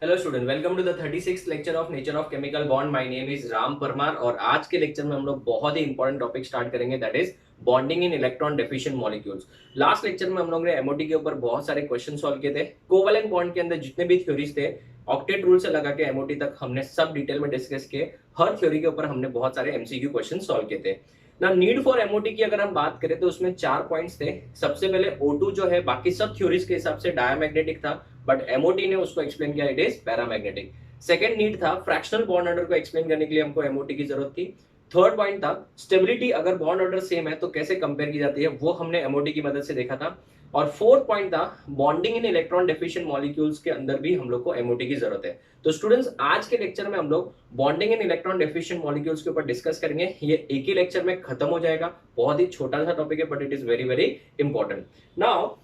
Hello student, welcome to the 36th lecture of nature of chemical bond. My name is Ram Parmar और आज के lecture में हम लोग बहुत ही इंपॉर्टेंट टॉपिक स्टार्ट करेंगे, that is bonding in electron deficient molecules. Last lecture में हम लोग ने एमओटी के ऊपर बहुत सारे क्वेश्चन सॉल्व किए थे। कोवलेंट बॉन्ड के अंदर जितने भी थ्योरीज थे, ऑक्टेट रूल से लगा के एमओटी तक हमने सब डिटेल में डिस्कस किए। हर थ्योरी के ऊपर हमने बहुत सारे एमसीक्यू क्वेश्चन सॉल्व किए थे। ना नीड फॉर एमओटी की अगर हम बात करें तो उसमें 4 पॉइंट्स थे। सबसे पहले O2 जो है बाकी सब थ्योरीज के हिसाब से डायमैग्नेटिक था, बट एमओटी ने उसको एक्सप्लेन किया it is paramagnetic. Second need था फ्रैक्शनल बॉन्ड ऑर्डर को एक्सप्लेन करने के लिए हमको एमओटी की जरूरत थी। थर्ड पॉइंट था स्टेबिलिटी, अगर बॉन्ड ऑर्डर सेम है तो कैसे कंपेयर की जाती है, वो हमने एमओटी की मदद से देखा था। और फोर्थ पॉइंट था bonding in electron deficient molecules के अंदर भी हम लोग को एमओटी की जरूरत है। तो स्टूडेंट्स, आज के लेक्चर में हम लोग bonding in electron deficient molecules के ऊपर डिस्कस करेंगे। ये एक ही लेक्चर में खत्म हो जाएगा। बहुत ही छोटा सा टॉपिक है but it is very very important. Now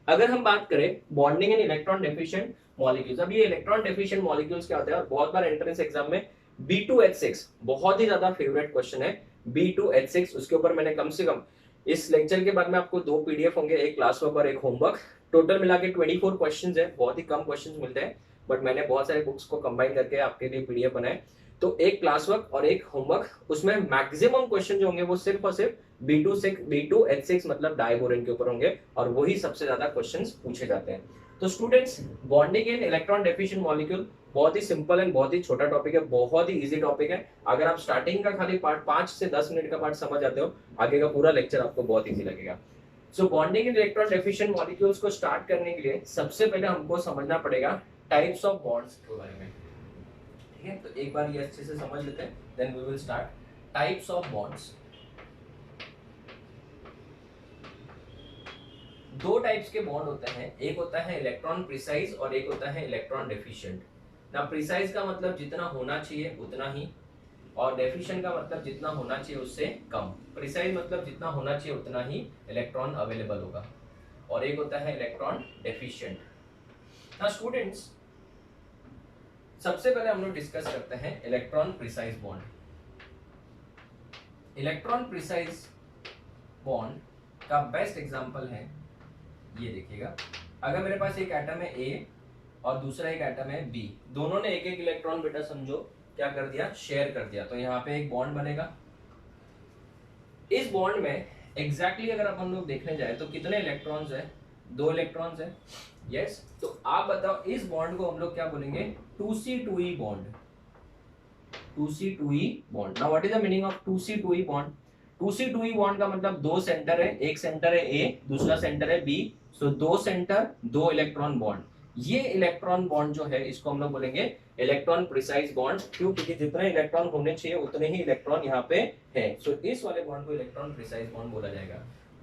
अगर हम बात करें bonding in electron deficient molecules, अब ये इलेक्ट्रॉन डेफिशिएंट मॉलिक्यूल्स क्या होते हैं और बहुत बार एंट्रेंस एग्जाम में B2H6 बहुत ही ज्यादा फेवरेट क्वेश्चन है। B2H6 उसके ऊपर मैंने कम से कम इस लेक्चर के बाद में आपको 2 पीडीएफ होंगे, एक क्लास वर्क और एक होमवर्क। टोटल मिला के 24 क्वेश्चंस है। बहुत ही कम क्वेश्चंस मिलते हैं बट मैंने बहुत सारे बुक्स को कंबाइन करके आपके लिए पीडीएफ बनाए। तो एक क्लास वर्क और एक होमवर्क, उसमें मैक्सिमम क्वेश्चन जो होंगे वो सिर्फ और सिर्फ B2H6 मतलब डाइबोरेन के ऊपर होंगे और वही सबसे ज्यादा क्वेश्चंस पूछे जाते हैं। तो students, bonding in electron deficient molecule बहुत ही सिंपल एंड बहुत ही छोटा टॉपिक है, बहुत ही इजी टॉपिक है। अगर आप स्टार्टिंग का खाली पार्ट 5 से 10 मिनट का पार्ट समझ जाते हो, आगे का पूरा लेक्चर आपको बहुत इजी लगेगा। So bonding in electron deficient molecules को स्टार्ट करने के लिए सबसे पहले हमको समझना पड़ेगा टाइप्स ऑफ बॉन्ड्स के बारे में। ठीक है, तो एक बार ये अच्छे से समझ लेते हैं, then we will start types of bonds. दो टाइप्स के बॉन्ड होते हैं, एक होता है इलेक्ट्रॉन प्रिसाइज और एक होता है इलेक्ट्रॉन डेफिशिएंट। ना प्रिसाइज का मतलब जितना होना चाहिए उतना ही, और डेफिशिएंट का मतलब जितना होना चाहिए उससे कम। प्रिसाइज मतलब जितना होना चाहिए उतना ही इलेक्ट्रॉन अवेलेबल होगा, और एक होता है इलेक्ट्रॉन डेफिशिएंट। ना स्टूडेंट्स, सबसे पहले हम लोग डिस्कस करते हैं electron precise bond. Electron precise bond का बेस्ट एग्जांपल है, ये देखिएगा। अगर मेरे पास एक एटम है A और दूसरा एक एटम है B, दोनों ने एक एक इलेक्ट्रॉन बेटा समझो क्या कर दिया, शेयर कर दिया, तो यहाँ पे एक बॉन्ड बनेगा। इस बॉन्ड में एग्जैक्टली अगर अपन लोग देखने जाए तो कितने इलेक्ट्रॉन्स है, 2 इलेक्ट्रॉन्स है। यस, तो आप बताओ इस बॉन्ड को हम लोग क्या बोलेंगे, 2C2E bond. 2C2E bond. Now what is the meaning of 2C2E bond? 2C2E bond का मतलब 2 सेंटर है, एक सेंटर है A, दूसरा सेंटर है B, सो 2 सेंटर 2 इलेक्ट्रॉन बॉन्ड। ये इलेक्ट्रॉन बॉन्ड जो है इसको हम लोग बोलेंगे इलेक्ट्रॉन प्रिसाइज बॉन्ड। क्यों? क्योंकि जितने इलेक्ट्रॉन होने चाहिए उतने ही इलेक्ट्रॉन यहाँ पे है। सो इस वाले बॉन्ड को इलेक्ट्रॉन प्रिसाइज बॉन्ड बोला जाएगा।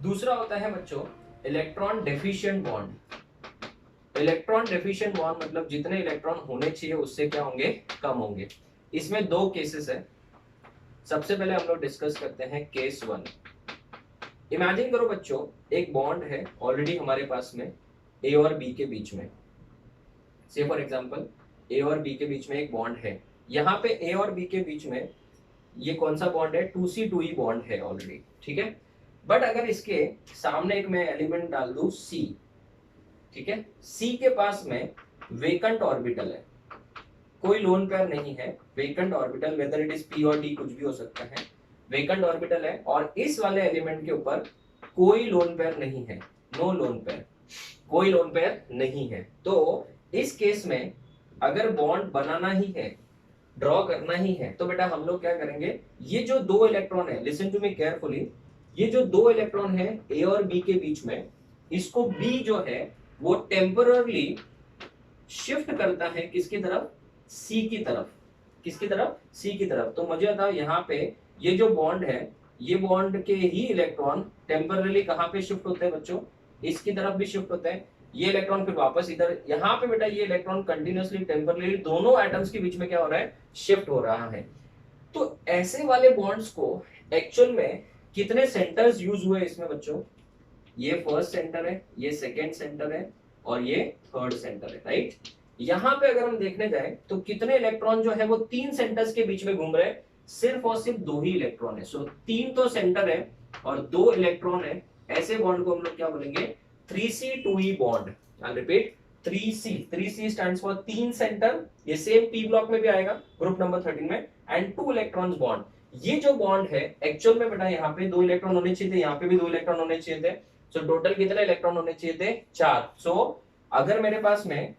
दूसरा होता है बच्चों electron deficient bond. Electron deficient bond मतलब जितने इलेक्ट्रॉन होने चाहिए उससे क्या होंगे, कम होंगे। इसमें 2 केसेस है। सबसे पहले हम लोग डिस्कस करते हैं केस 1। इमेजिन करो बच्चों, एक बॉन्ड है ऑलरेडी हमारे पास में A और B के बीच में। से फॉर एग्जांपल A और B के बीच में एक बॉन्ड है। यहाँ पे A और B के बीच में ये कौन सा बॉन्ड है, 2C2E बॉन्ड है ऑलरेडी। ठीक है, बट अगर इसके सामने एक मैं एलिमेंट डाल दूं C, ठीक है, C के पास में वेकेंट ऑर्बिटल है, कोई लोन पेयर नहीं है, vacant orbital, weather it is P और D कुछ भी हो सकता है, वेकेंट ऑर्बिटल है, और इस वाले एलिमेंट के ऊपर कोई लोन पेयर नहीं है, नो लोन पेयर, कोई लोन पेयर नहीं है। तो इस केस में अगर बॉन्ड बनाना ही है, ड्रॉ करना ही है, तो बेटा हम लोग क्या करेंगे, ये जो 2 इलेक्ट्रॉन है, लिसन टू मी केयरफुली, ये जो 2 इलेक्ट्रॉन है A और B के बीच में, इसको B जो है वो टेम्पररली शिफ्ट करता है किसकी तरफ, C की तरफ। किसकी तरफ, C की तरफ। तो मुझे बताओ यहाँ पे ये जो बॉन्ड है, ये बॉन्ड के ही इलेक्ट्रॉन टेम्पररली कहाँ पे शिफ्ट होते हैं बच्चों, इसकी तरफ भी शिफ्ट होते हैं। ये इलेक्ट्रॉन फिर वापस इधर, यहाँ पे बेटा ये इलेक्ट्रॉन कंटिन्यूअसली टेम्पररली दोनों एटम्स के बीच में क्या हो रहा है, शिफ्ट हो रहा है। तो ऐसे वाले बॉन्ड्स को एक्चुअल में कितने सेंटर्स यूज हुए इसमें बच्चों, ये फर्स्ट सेंटर है, ये सेकेंड सेंटर है और ये थर्ड सेंटर है, राइट। यहाँ पे अगर हम देखने जाए तो कितने इलेक्ट्रॉन जो है वो 3 सेंटर्स के बीच में घूम रहे हैं, सिर्फ और सिर्फ 2 ही इलेक्ट्रॉन है। सो 3 तो सेंटर है और 2 इलेक्ट्रॉन है। ऐसे बॉन्ड को हम लोग क्या बोलेंगे, 3C2E bond. I repeat, 3C stands for 3 centre, ये सेम पी ब्लॉक में भी आएगा ग्रुप नंबर 13 में, एंड 2 इलेक्ट्रॉन्स बॉन्ड। ये जो बॉन्ड है एक्चुअल में बेटा यहाँ पे 2 इलेक्ट्रॉन होने चाहिए थे, यहाँ पे भी 2 इलेक्ट्रॉन होने चाहिए थे, सो टोटल कितने इलेक्ट्रॉन होने चाहिए थे? 4। सो अगर मेरे पास में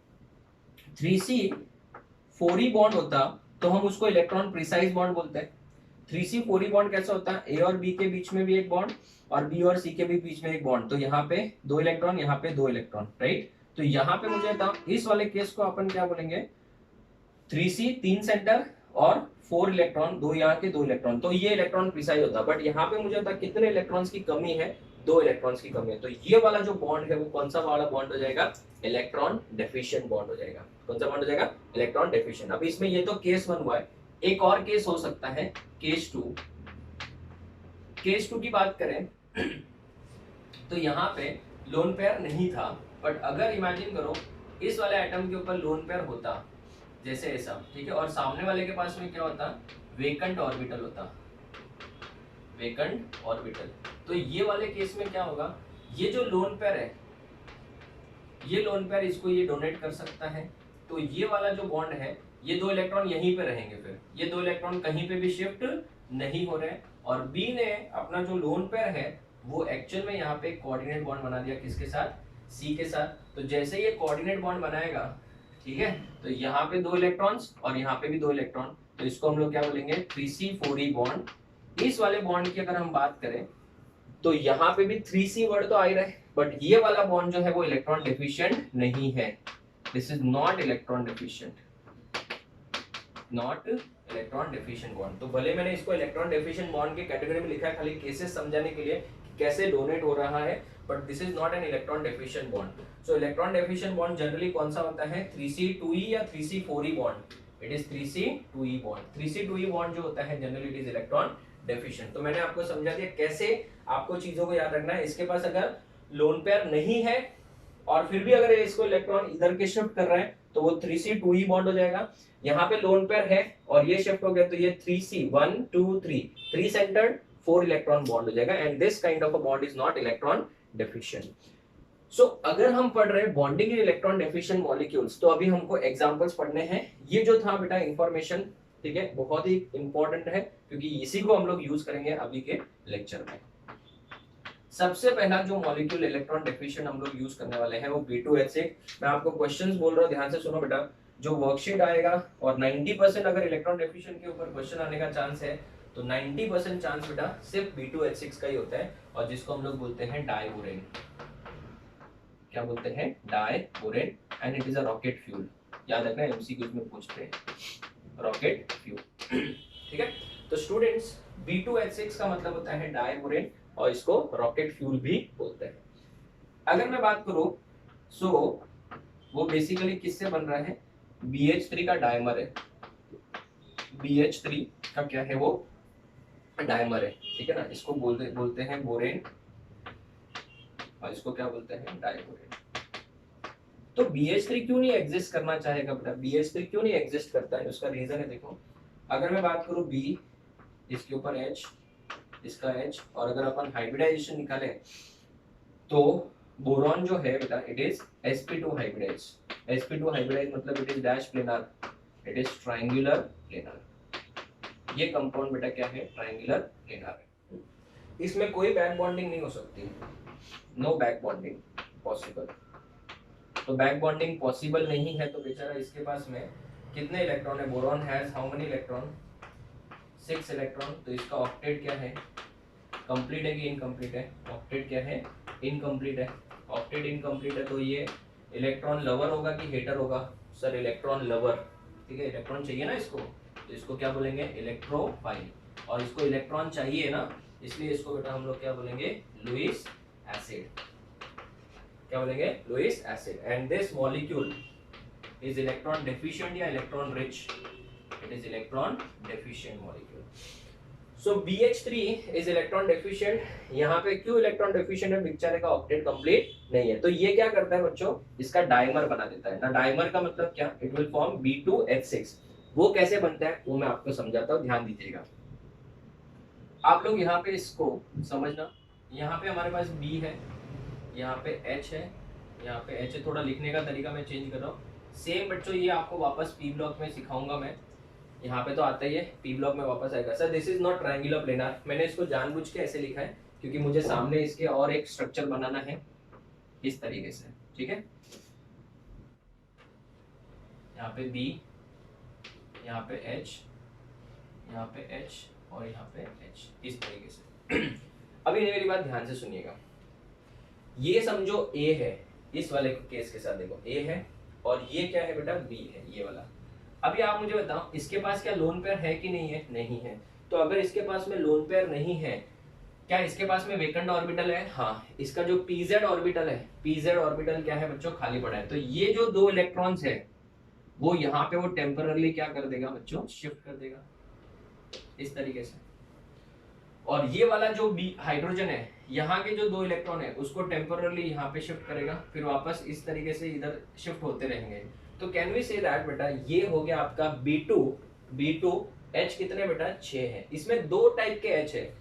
3C4E बॉन्ड होता तो हम उसको इलेक्ट्रॉन प्रिसाइज बॉन्ड बोलते हैं। 3C4E बॉन्ड कैसा होता है? ए और बी के बीच में भी एक बॉन्ड और बी और सी के भी बीच में एक बॉन्ड, तो यहाँ पे 2 इलेक्ट्रॉन, यहाँ पे 2 इलेक्ट्रॉन, राइट। तो यहाँ पे मुझे था इस वाले केस को अपन क्या बोलेंगे? 3C 3 सेंटर और 4 इलेक्ट्रॉन, 2 यहाँ के 2 इलेक्ट्रॉन, तो ये इलेक्ट्रॉन प्रिसाइज होता। बट यहाँ पे मुझे था कितने इलेक्ट्रॉन्स की कमी है? 2 इलेक्ट्रॉन्स की कमी है, तो ये वाला जो बॉन्ड है वो कौन सा वाला बॉन्ड हो जाएगा? इलेक्ट्रॉन डेफिशिएंट बॉन्ड हो जाएगा। कौन सा बॉन्ड हो जाएगा? Electron deficient. अभी इसमें ये तो केस 1 हुआ है, एक और केस हो सकता है केस 2। केस 2 की बात करें तो यहाँ पे लोन पेयर नहीं था, बट अगर इमेजिन करो इस वाले एटम के ऊपर लोन पेयर होता जैसे ऐसा, ठीक है, और सामने वाले के पास में क्या होता? वेकेंट ऑर्बिटल होता, वेकेंट ऑर्बिटल। तो ये वाले केस में क्या होगा? ये जो लोन पेयर है, ये लोन पेयर इसको ये डोनेट कर सकता है, तो ये वाला जो बॉन्ड है ये 2 इलेक्ट्रॉन यहीं पे रहेंगे, फिर ये 2 इलेक्ट्रॉन कहीं पे भी शिफ्ट नहीं हो रहे, और बी ने अपना जो लोन पेयर है वो एक्चुअल में यहाँ पे कोऑर्डिनेट बॉन्ड बना दिया, किसके साथ? सी के साथ। तो जैसे ये कोऑर्डिनेट बॉन्ड बनाएगा, ठीक है, तो यहाँ पे 2 इलेक्ट्रॉन्स और यहाँ पे भी 2 इलेक्ट्रॉन, तो इसको हम लोग क्या बोलेंगे? 3C4E bond. इस वाले बॉन्ड की अगर हम बात करें तो यहाँ पे भी 3C वर्ड तो आ ही रहा है, बट ये वाला बॉन्ड जो है वो इलेक्ट्रॉन डेफिशिएंट नहीं है। This is not electron deficient, not electron deficient bond. तो भले मैंने इसको इलेक्ट्रॉन डेफिशिएंट बॉन्ड के कैटेगरी में लिखा है खाली केसेस समझाने के लिए कि कैसे डोनेट हो रहा है, but this is not an electron deficient bond. So electron deficient bond generally कौन सा होता है? 3C2E या 3C4E bond. It is 3C2E bond. 3C2E bond जो होता है generally it is electron deficient. तो मैंने आपको समझा दिया कैसे आपको चीजों को याद रखना है। इसके पास अगर लोन पेयर नहीं है और फिर भी अगर इसको इलेक्ट्रॉन इधर के शिफ्ट कर रहा है तो वो 3C2E बॉन्ड हो जाएगा। यहाँ पे लोन पेयर है और ये शिफ्ट हो गया तो ये 3C 1 2 3 3 सेंटर्ड 4 इलेक्ट्रॉन बॉन्ड हो जाएगा, and this kind of a bond is not electron deficient. So अगर हम पढ़ रहे हैं bonding in electron deficient molecules, तो अभी हमको एग्जांपल्स पढ़ने हैं। ये जो था बेटा इंफॉर्मेशन, ठीक है, बहुत ही इंपॉर्टेंट है क्योंकि इसी को हम लोग यूज करेंगे अभी के लेक्चर में। सबसे पहला जो मॉलिक्यूल इलेक्ट्रॉन डेफिशिएंट हम लोग यूज करने वाले हैं वो B2H6। मैं आपको क्वेश्चंस बोल रहा हूँ, ध्यान से सुनो बेटा। जो वर्कशीट आएगा और 90% अगर इलेक्ट्रॉन डेफिशिएंट के ऊपर क्वेश्चन आने का चांस है तो 90% चांस बेटा सिर्फ B2H6 का ही होता है, और जिसको हम लोग बोलते हैं डाइबोरेन। क्या बोलते हैं? Diborane, and it is a rocket fuel. याद रखना, एमसीक्यूज में पूछते हैं रॉकेट फ्यूल, ठीक है। तो स्टूडेंट्स B2H6 का मतलब होता है डाइबोरेन और इसको रॉकेट फ्यूल भी बोलते हैं। अगर मैं बात करूं सो वो बेसिकली किससे बन रहा है? BH3 का डायमर है। BH3 का क्या है? वो डायमर है, ठीक है ना। इसको बोलते हैं बोरेन और इसको क्या बोलते हैं? डाइबोरेन। तो BH3 क्यों नहीं एग्जिस्ट करना चाहेगा बेटा? BH3 क्यों नहीं एग्जिस्ट करता है? उसका रीजन है, देखो। अगर मैं बात करूं B, इसके ऊपर H, इसका H, और अगर अपन हाइब्रिडाइजेशन निकाले तो बोरॉन जो है बेटा it is sp2 hybridize. sp2 hybridize मतलब it is dash planar, it is triangular planar. ये कंपाउंड बेटा क्या है? ट्रायंगुलर प्लेनर है। इसमें कोई बैक बॉन्डिंग नहीं हो सकती, नो बैक बॉन्डिंग पॉसिबल। तो बैक बॉन्डिंग पॉसिबल नहीं है तो बेचारा इसके पास में कितने इलेक्ट्रॉन है? Boron has how many electron? 6 electron. तो इसका ऑक्टेट क्या है? कंप्लीट है कि इनकम्प्लीट है? ऑक्टेट क्या है? इनकम्प्लीट है। ऑक्टेट इनकम्प्लीट है तो ये इलेक्ट्रॉन लवर होगा कि हेटर होगा? सर इलेक्ट्रॉन लवर, ठीक है, इलेक्ट्रॉन चाहिए ना इसको, तो इसको क्या बोलेंगे? इलेक्ट्रोफाइल। और इसको इलेक्ट्रॉन चाहिए ना, इसलिए इसको बेटा हम लोग क्या बोलेंगे? Lewis acid. क्या बोलेंगे? Lewis acid. And this molecule is electron deficient या electron rich? It is electron deficient molecule. So BH3 is electron deficient। यहाँ पे क्यों इलेक्ट्रॉन डेफिशिएंट है? बेचारे का ऑक्टेट कंप्लीट नहीं है। तो ये क्या करता है बच्चों? इसका डाइमर बना देता है ना। डाइमर का मतलब क्या? It will form B2H6। वो कैसे बनता है वो मैं आपको समझाता हूँ, ध्यान दीजिएगा। आप लोग यहाँ पे इसको समझना। यहाँ पे हमारे पास B है, यहाँ पे H है, यहाँ पे एच है, थोड़ा लिखने का तरीका मैं चेंज कर रहा हूँ। सेम बच्चों ये आपको वापस पी ब्लॉक में सिखाऊंगा मैं, यहाँ पे तो आता ही है, पी ब्लॉक में वापस आएगा। Sir this is not triangular planar, मैंने इसको जानबूझ के ऐसे लिखा है क्योंकि मुझे सामने इसके और एक स्ट्रक्चर बनाना है इस तरीके से, ठीक है। यहाँ पे बी, यहाँ पे एच, यहाँ पे एच और यहाँ पे एच, इस तरीके से। अभी मेरी बात ध्यान से सुनिएगा, ये समझो ए है, इस वाले केस के साथ देखो ए है और ये क्या है बेटा बी है, ये वाला। अभी आप मुझे बताओ इसके पास क्या लोन पेयर है कि नहीं है? नहीं है। तो अगर इसके पास में लोन पेयर नहीं है, क्या इसके पास में वेकेंट ऑर्बिटल है? हाँ। इसका जो पीजेड ऑर्बिटल है, पीजेड ऑर्बिटल क्या है बच्चों? खाली पड़ा है। तो ये जो दो इलेक्ट्रॉन्स है वो यहाँ पे वो टेम्पररली क्या कर देगा बच्चों? शिफ्ट कर देगा इस तरीके से। और ये वाला जो बी हाइड्रोजन है, यहाँ के जो दो इलेक्ट्रॉन है उसको टेम्पररली यहाँ पे शिफ्ट करेगा, फिर वापस इस तरीके से इधर शिफ्ट होते रहेंगे। तो कैन वी से दैट बेटा ये हो गया आपका B2 H कितने बेटा? 6 है। इसमें दो टाइप के H है।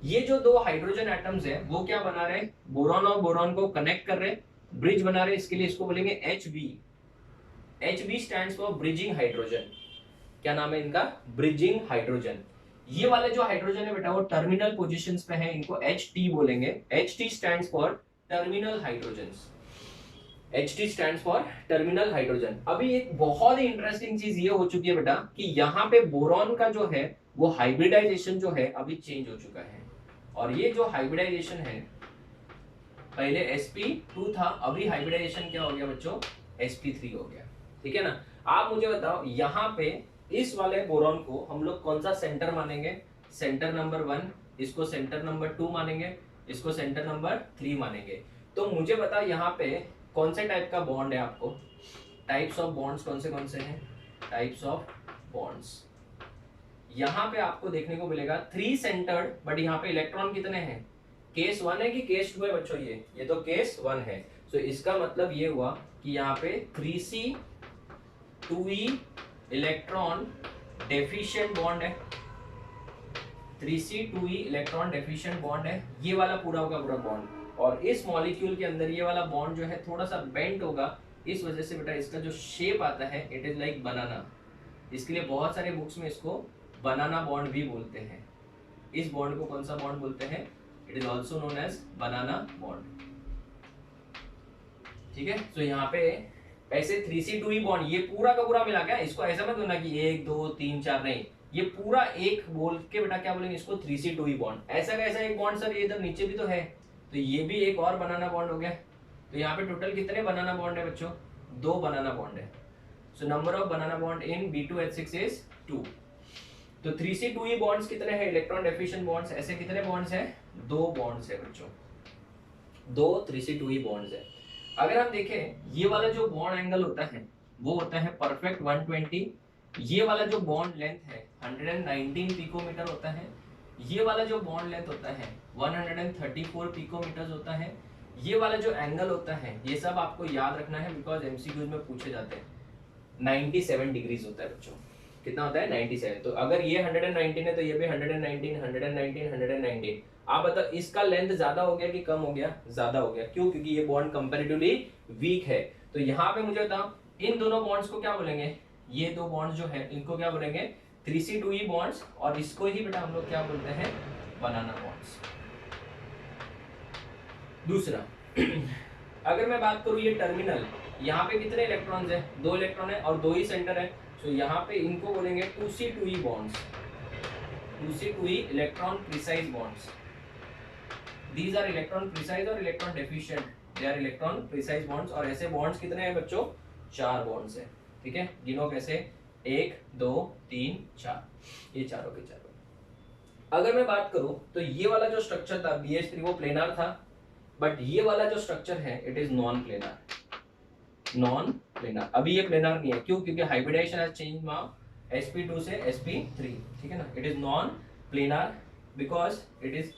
ये जो दो हाइड्रोजन एटम्स है वो क्या बना रहे? बोरॉन और बोरॉन को कनेक्ट कर रहे, ब्रिज बना रहे, इसके लिए इसको बोलेंगे HB। HB stands for bridging hydrogen. क्या नाम है इनका? Bridging hydrogen. ये वाले जो हाइड्रोजन है बेटा वो टर्मिनल पोजीशंस पे है, इनको HT बोलेंगे। HT stands for terminal hydrogens. HT stands for terminal hydrogen. अभी एक बहुत ही इंटरेस्टिंग चीज ये हो चुकी है बेटा कि यहाँ पे बोरॉन का जो है वो हाइब्रिडाइजेशन जो है अभी चेंज हो चुका है। और ये जो हाइब्रिडाइजेशन है, पहले sp2 था, अभी हाइब्रिडाइजेशन क्या हो गया बच्चों? sp3 हो गया। ठीक है ना? आप मुझे बताओ यहाँ पे इस वाले बोरॉन को हम लोग कौन सा सेंटर मानेंगे? सेंटर नंबर 1, इसको सेंटर नंबर 2 मानेंगे, इसको सेंटर नंबर 3 मानेंगे। तो मुझे बताओ यहाँ पे कौन से टाइप का बॉन्ड है? आपको टाइप्स ऑफ बॉन्ड्स कौन से हैं? टाइप्स ऑफ बॉन्ड्स यहाँ पे आपको देखने को मिलेगा 3 सेंटर्ड, बट यहाँ पे इलेक्ट्रॉन कितने हैं? केस 1 है कि केस 2 है बच्चों? ये तो केस 1 है। तो इसका मतलब ये हुआ कि यहाँ पे 3C2E इलेक्ट्रॉन डेफिशिएंट बॉन्ड है। 3C2E इलेक्ट्रॉन डेफिशिएंट बॉन्ड है, ये वाला पूरा का पूरा बॉन्ड। और इस मॉलिक्यूल के अंदर ये वाला बॉन्ड जो है थोड़ा सा बेंट होगा, इस वजह से बेटा इसका जो शेप आता है इट इज लाइक बनाना। इसके लिए बहुत सारे बुक्स में इसको बनाना बॉन्ड भी बोलते हैं। इस बॉन्ड को कौन सा बॉन्ड बोलते हैं? It is also known as banana bond. ठीक है। तो यहाँ पे ऐसे 3C2E बॉन्ड ये पूरा का पूरा मिला क्या? इसको ऐसा मत होना कि 1 2 3 4, नहीं, ये पूरा एक बोल के बेटा क्या बोलेंगे इसको? 3C2E bond. ऐसा कैसा एक बॉन्ड सर? ये इधर नीचे भी तो है, तो ये भी एक और बनाना बॉन्ड हो गया। तो यहाँ पे टोटल कितने बनाना बॉन्ड है बच्चों? 2 बनाना बॉन्ड है। So number of banana bond in B2H6 is 2। तो 3C2E बॉन्ड्स कितने हैं? इलेक्ट्रॉन डेफिशिएंट बॉन्ड्स ऐसे कितने बॉन्ड्स हैं? 2 बॉन्ड्स है बच्चों, 2 3C2E बॉन्ड्स है। अगर हम देखें ये वाला जो बॉन्ड एंगल होता है वो होता है परफेक्ट 120। ये वाला जो बॉन्ड लेंथ है 119 पिकोमीटर होता है। ये वाला जो बॉन्ड लेंथ होता है 134 पिकोमीटर होता है। ये वाला जो एंगल होता है, ये सब आपको याद रखना है बिकॉज एमसीक्यूज में पूछे जाते हैं। 97 डिग्रीज होता है बच्चों। कितना होता है? 97। तो अगर ये 119 है तो ये भी 119 119 119। आप बताओ इसका लेंथ ज्यादा हो गया कि कम हो गया? ज्यादा हो गया। क्यों? क्योंकि ये बॉन्ड कंपैरेटिवली वीक है। तो यहाँ पे मुझे बताओ इन दोनों बॉन्ड्स को क्या बोलेंगे? ये दो बॉन्ड्स जो है इनको क्या बोलेंगे? 3C2E bonds. और इसको ही बेटा हम लोग क्या बोलते हैं? बनाना बॉन्ड्स। दूसरा अगर मैं बात करूं ये टर्मिनल, यहाँ पे कितने इलेक्ट्रॉन्स है? 2 इलेक्ट्रॉन है और 2 ही सेंटर है। तो यहाँ पे इनको बोलेंगे 2C2E bonds. 2C2E electron precise bonds. These are electron precise और electron deficient, they are electron precise bonds. और ऐसे बॉन्ड्स कितने हैं बच्चों? 4 बॉन्ड्स है। ठीक है, गिनो कैसे? 1 2 3 4, ये चारों के चारों। अगर मैं बात करूं तो ये वाला जो स्ट्रक्चर था BH3 वो प्लेनर था, बट ये वाला जो स्ट्रक्चर है it is non planar. Non planar, अभी ये प्लेनर नहीं है। क्यों? क्योंकि hybridisation has change now sp2 से sp3। ठीक है ना? It is non planar because it is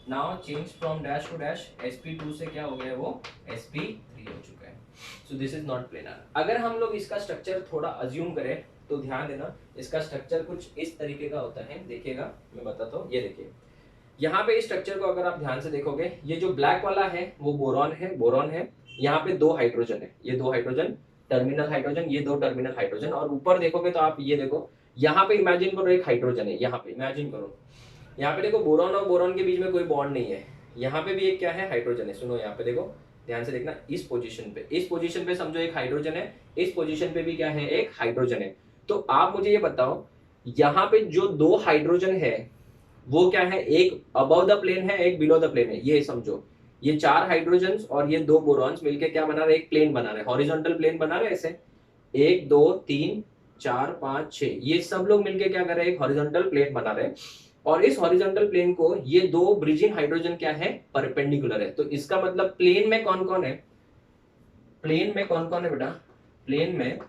now change from dash to dash. sp2 से क्या हो गया? वो sp3 हो चुका है। So this is not planar. अगर हम लोग इसका स्ट्रक्चर थोड़ा अज्यूम करें तो ध्यान देना, इसका स्ट्रक्चर कुछ इस तरीके का होता है। देखिएगा, मैं बताता हूँ। ये देखिए, यहाँ पे इस स्ट्रक्चर को अगर आप ध्यान से देखोगे, ये जो ब्लैक वाला है वो बोरॉन है, यहाँ पे 2 हाइड्रोजन है, ये 2 हाइड्रोजन, टर्मिनल हाइड्रोजन, ये 2 टर्मिनल हाइड्रोजन, और ऊपर देखोगे तो आप ये देखो, यहाँ पे इमेजिन करो एक हाइड्रोजन है, यहाँ पे इमेजिन करो, यहाँ पे देखो बोरॉन और बोरॉन के बीच में कोई बॉन्ड नहीं है, यहाँ पे भी एक क्या है, हाइड्रोजन है। सुनो यहाँ पे देखो, ध्यान से देखना, इस पोजीशन पे समझो एक हाइड्रोजन है, इस पोजीशन पे भी क्या है, एक हाइड्रोजन है। तो आप मुझे ये बताओ, यहाँ पे जो 2 हाइड्रोजन है वो क्या है, एक अबव द प्लेन है, एक बिलो द प्लेन है। ये समझो, ये 4 हाइड्रोजन और ये 2 बोरॉन्स मिलके क्या बना रहे, एक प्लेन बना रहे, हॉरिजॉन्टल प्लेन बना रहे ऐसे, 1 2 3 4 5 6, ये सब लोग मिलके क्या कर रहे हैं, एक हॉरिजॉन्टल प्लेन बना रहे हैं। और इस हॉरिजॉन्टल प्लेन को ये 2 ब्रिजिंग हाइड्रोजन क्या है, परपेंडिकुलर है। तो इसका मतलब प्लेन में कौन कौन है, प्लेन में कौन कौन है बेटा, प्लेन में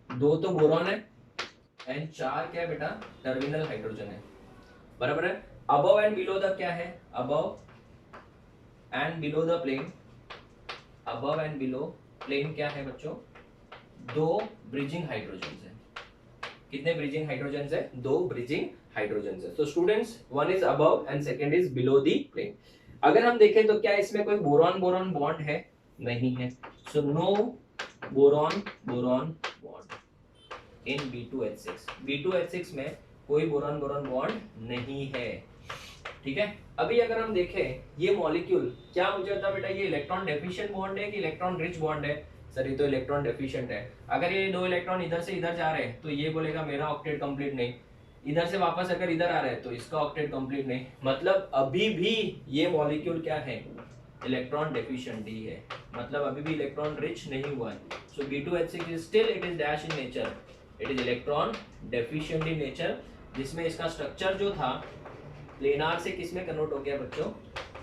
2 तो बोरॉन है एंड 4 क्या है बेटा, टर्मिनल हाइड्रोजन है, बराबर है। अबव एंड बिलो द क्या है, above and below the plane, above and below plane क्या है बच्चों, 2 ब्रिजिंग हाइड्रोजन है। कितने ब्रिजिंग हाइड्रोजन है, 2 ब्रिजिंग हाइड्रोजन है। तो students, one is above and second is below the plane. अगर हम देखें तो क्या इसमें कोई बोरॉन बोरॉन बॉन्ड है, नहीं है। So no boron boron bond in B2H6, B2H6 में कोई बोरॉन बोरॉन बॉन्ड नहीं है, ठीक है। अभी अगर हम देखें ये मॉलिक्यूल, क्या मुझे बता बेटा, ये इलेक्ट्रॉन डेफिशिएंट बॉन्ड है कि इलेक्ट्रॉन रिच बॉन्ड है, सर ये तो इलेक्ट्रॉन डेफिशिएंट है। अगर ये 2 इलेक्ट्रॉन इधर से इधर जा रहे हैं तो ये बोलेगा मेरा ऑक्टेट कंप्लीट नहीं, इधर से वापस अगर इधर आ रहे हैं तो इसका ऑक्टेट कंप्लीट नहीं, मतलब अभी भी ये मॉलिक्यूल क्या है, इलेक्ट्रॉन डेफिशिएंट ही है, मतलब अभी भी इलेक्ट्रॉन रिच नहीं हुआ है। सो B2H6 is still it is dash in nature, it is electron deficient in nature, जिसमें इसका स्ट्रक्चर जो था प्लेनार से किस में कन्वर्ट हो गया बच्चों,